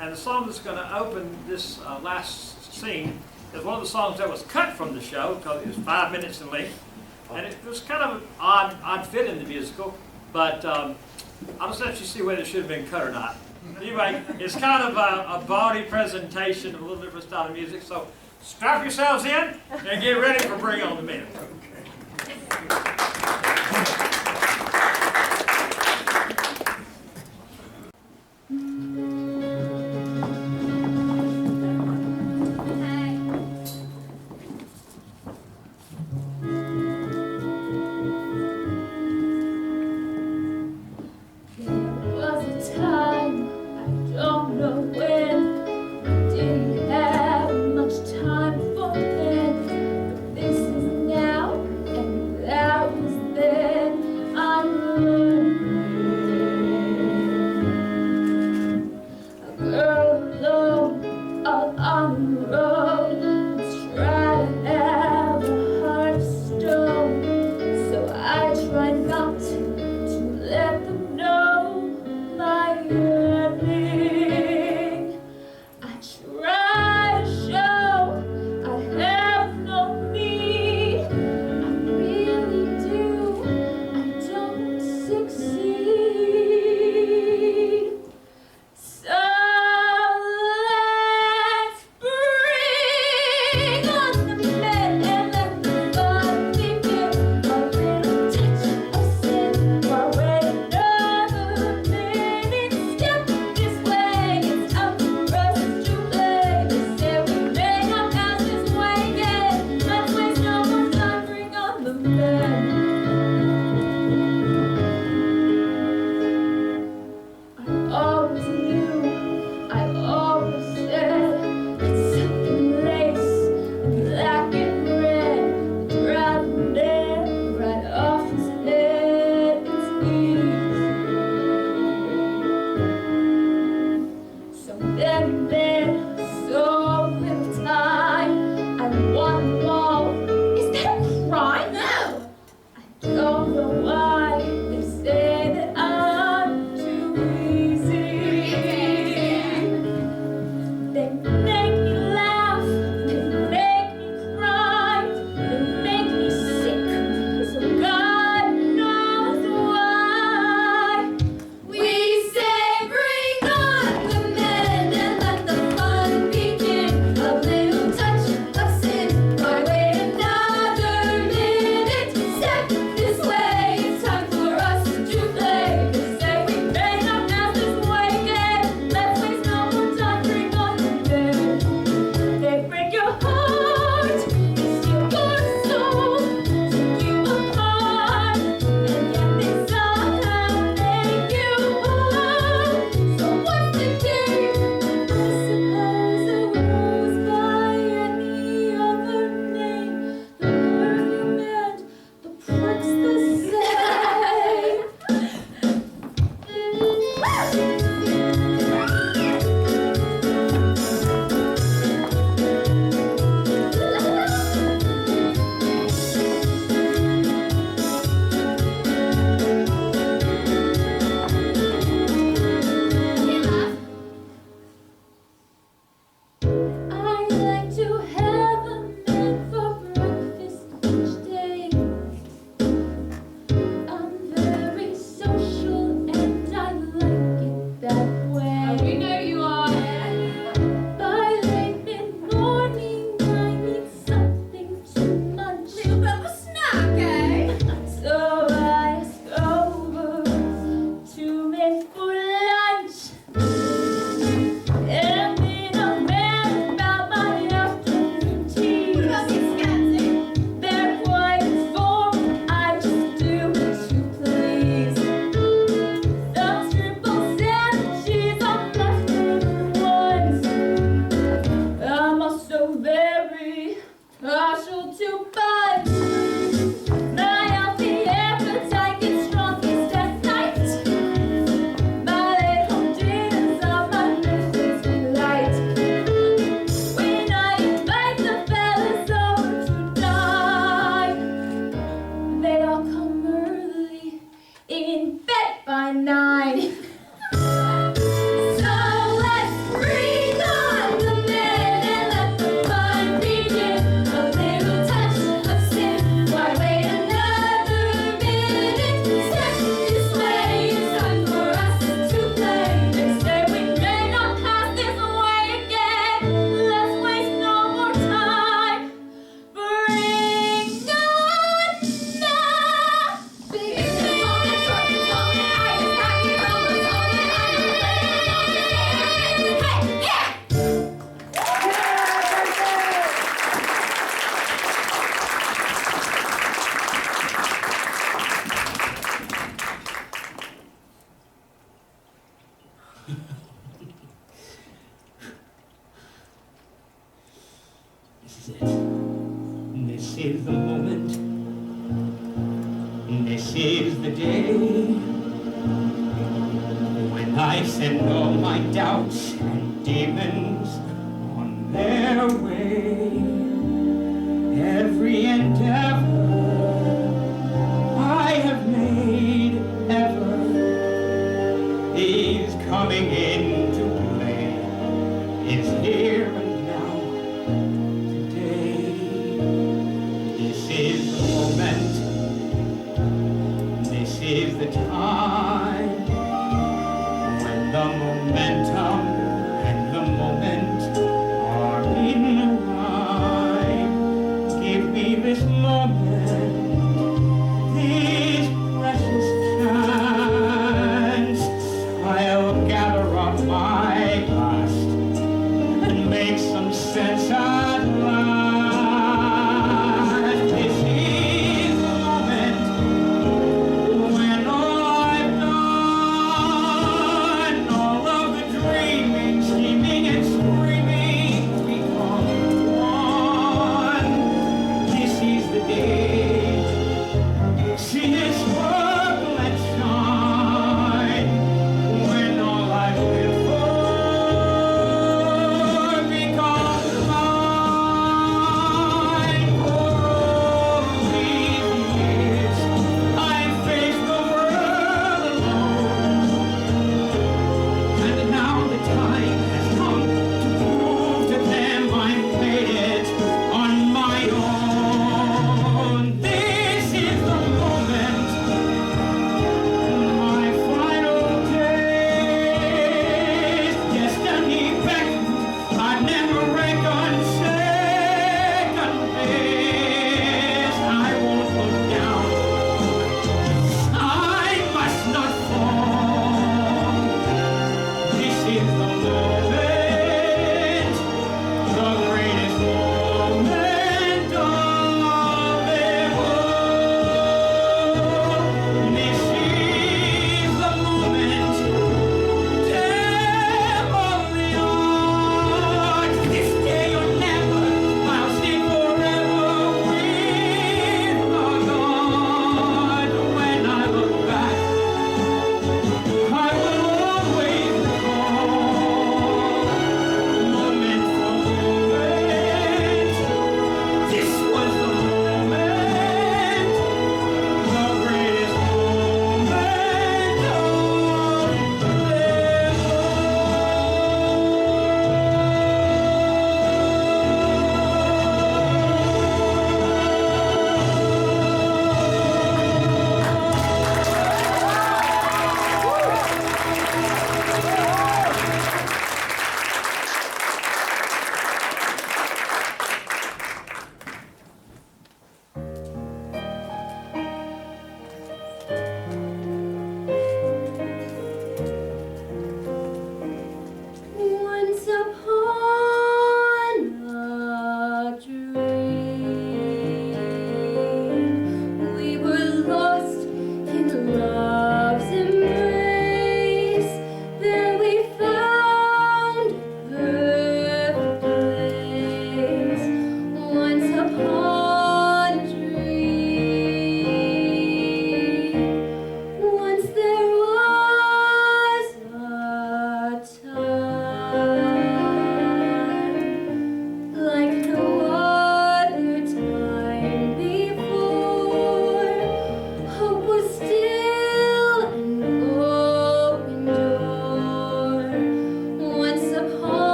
Speaker 6: And the song that's going to open this last scene is one of the songs that was cut from the show because it was 5 minutes in length. And it was kind of an odd fit in the musical, but I'll just let you see whether it should have been cut or not. Anyway, it's kind of a bawdy presentation of a little different style of music, so strap yourselves in and get ready for Bring On the Men.
Speaker 4: Now
Speaker 2: it by 9. So let's bring on the men and let the fun begin. A little touch of sin. Why wait another minute? Step this way, it's time for us to play. They say we may not pass this way again. Let's waste no more time. Bring on the big
Speaker 5: This is it. This is the moment. This is the day when I send all my doubts and demons on their way. Every endeavor I have made ever is coming into play. Is here and now. This is the moment, this is the time, when the momentum and the moment are in rhyme. Give me this moment, this precious chance. I'll gather up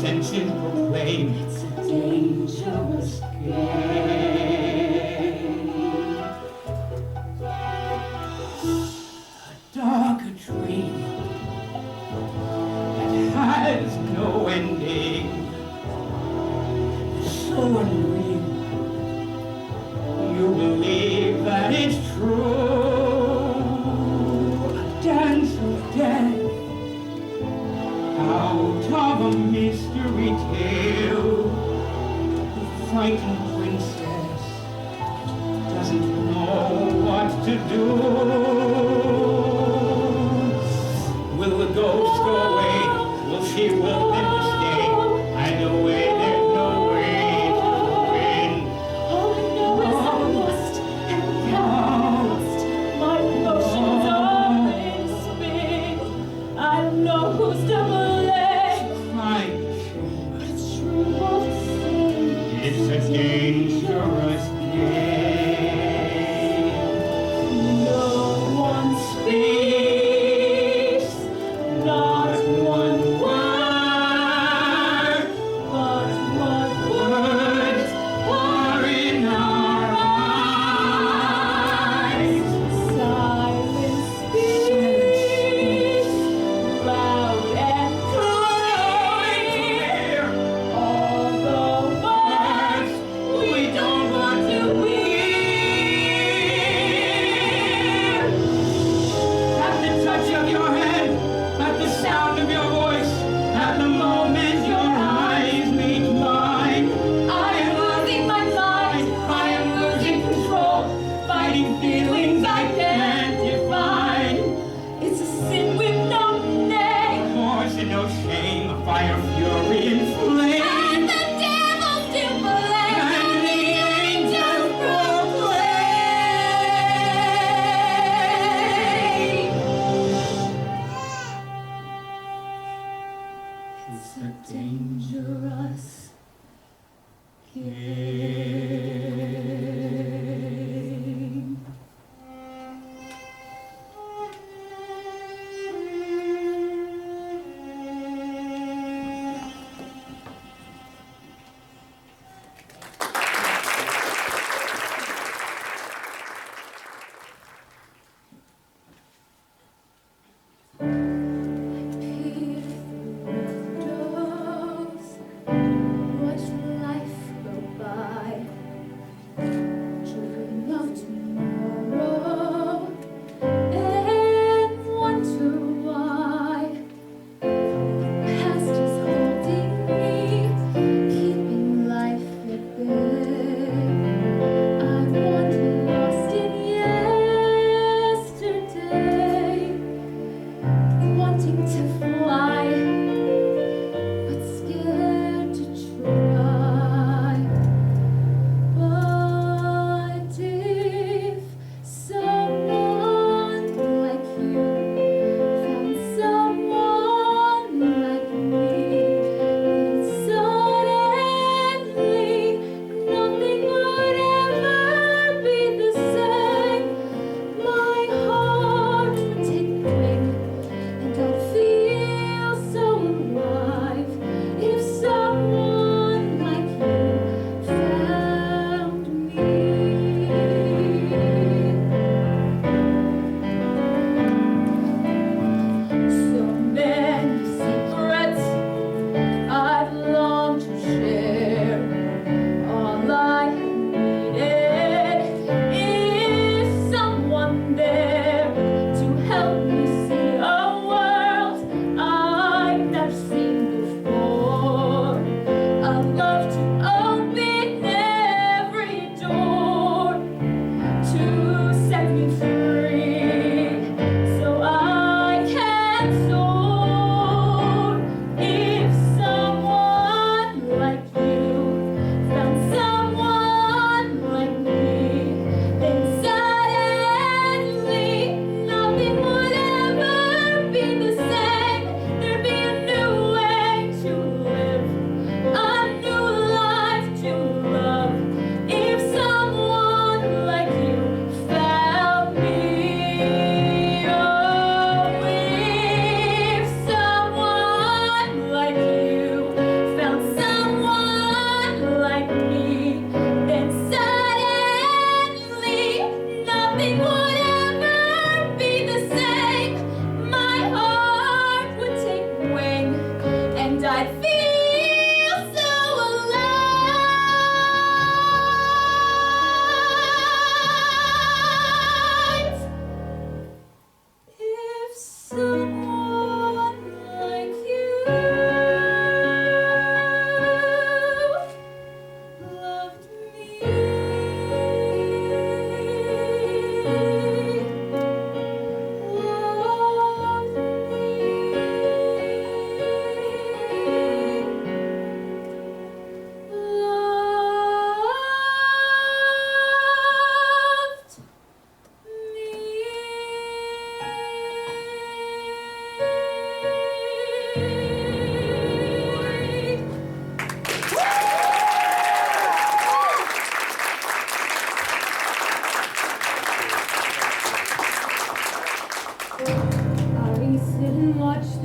Speaker 5: Senses proclaim it's a dangerous game. A dark dream that has no ending, so unreal. You believe that it's true. A dance of death out of a mystery tale. The frightened princess doesn't know what to do. Will the ghost go away? Will she will never stay? Either way, there's no way to win.
Speaker 7: All I know is I'm lost and cast. My emotions are in spin. I don't know who's to blame.
Speaker 5: It's a dangerous game.
Speaker 7: No.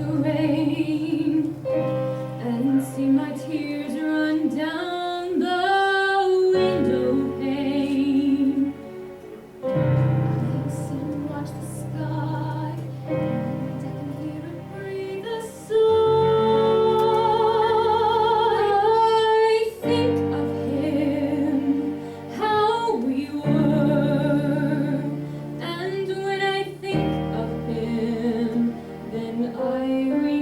Speaker 7: the rain and see my tears run down the window pane. I sit and watch the sky, and I can hear it breathe a sigh. I think of him, how we were, and when I think of him, then I remember.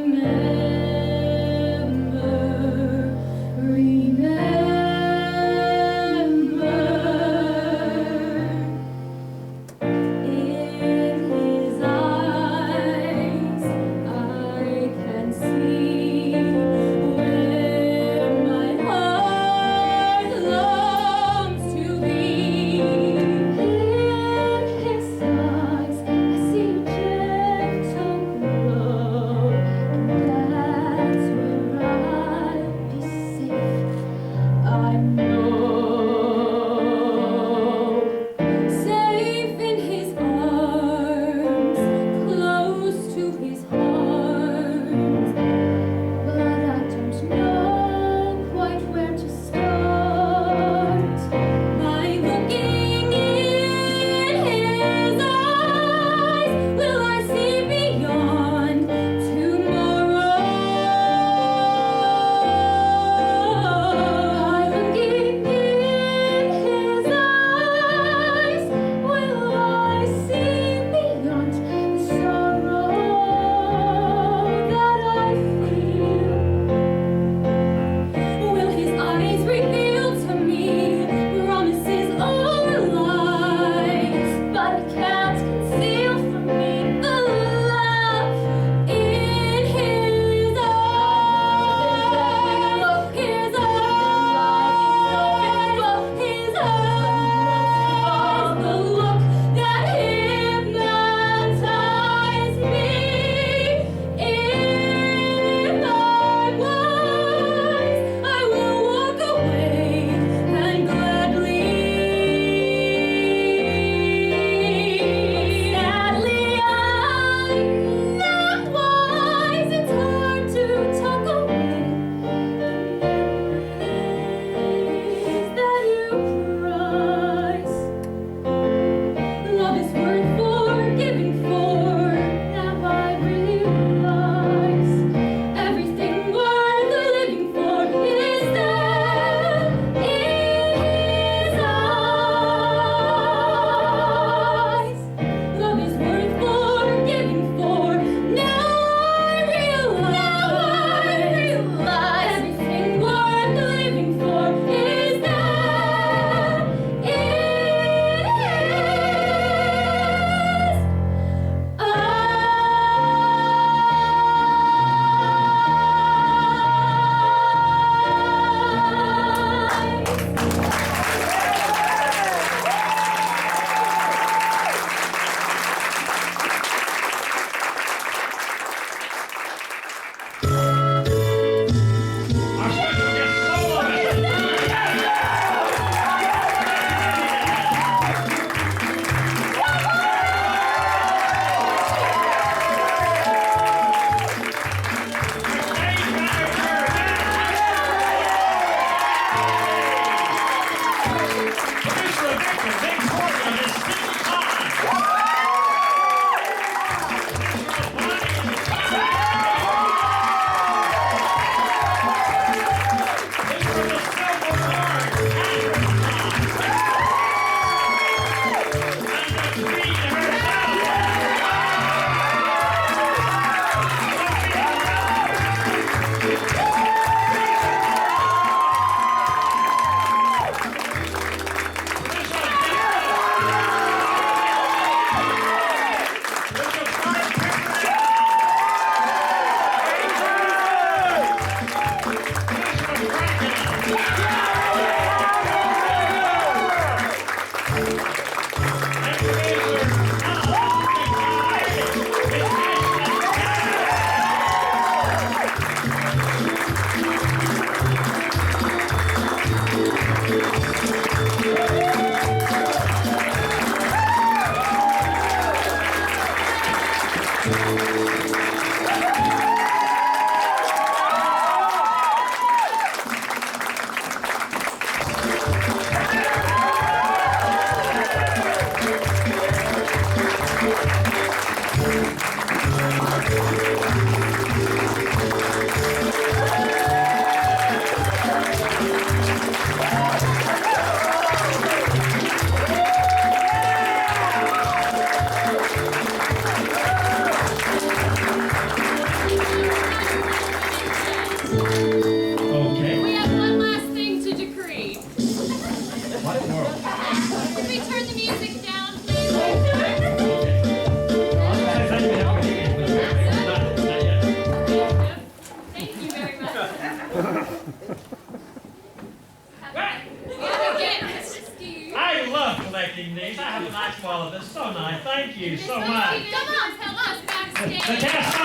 Speaker 6: much, Walla. That's so nice. Thank you so much.
Speaker 7: Come on, tell us
Speaker 6: The
Speaker 7: backstage.
Speaker 6: cast so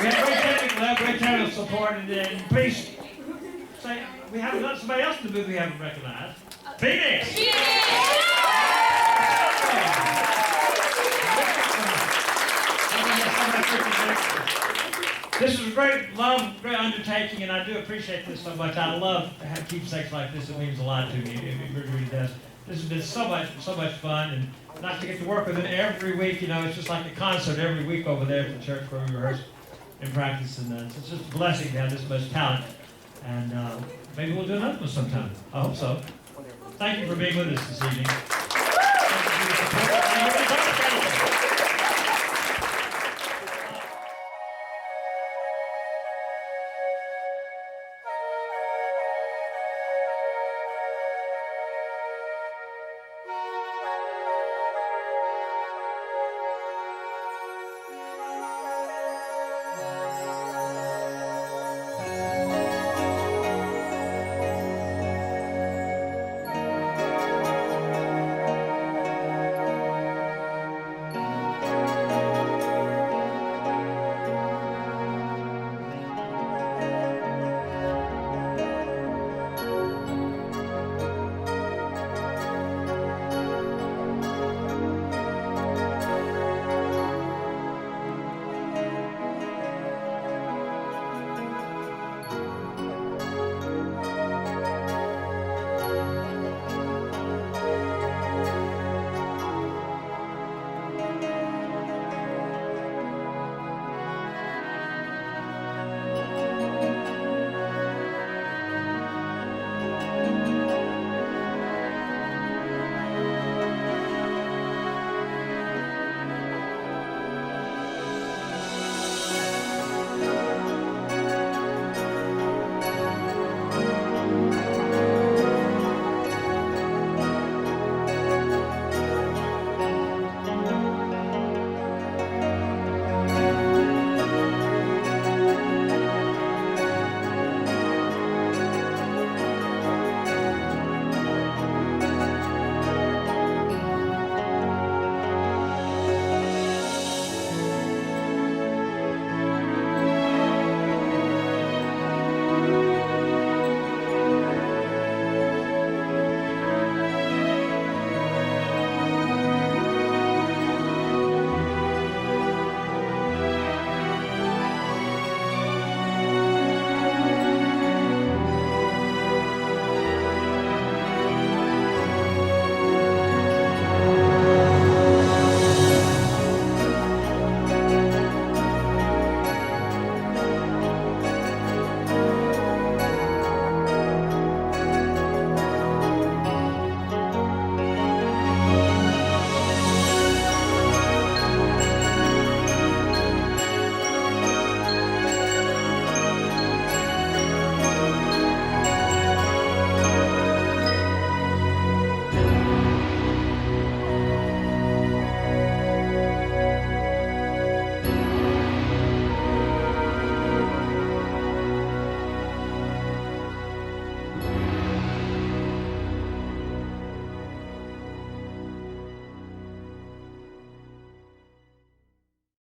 Speaker 6: We have great technical support, and please say we haven't got somebody else in the booth we haven't recognized. Phoenix! This is a great undertaking, and I do appreciate this so much. I love to have keepsakes like this. It means a lot to me. It really does. This has been so much fun, and not to get to work with it every week. You know, it's just like a concert every week over there at the church where we rehearse and practice, and it's just a blessing to have this much talent. And maybe we'll do another one sometime. I hope so. Thank you for being with us this evening. Thank you for your support.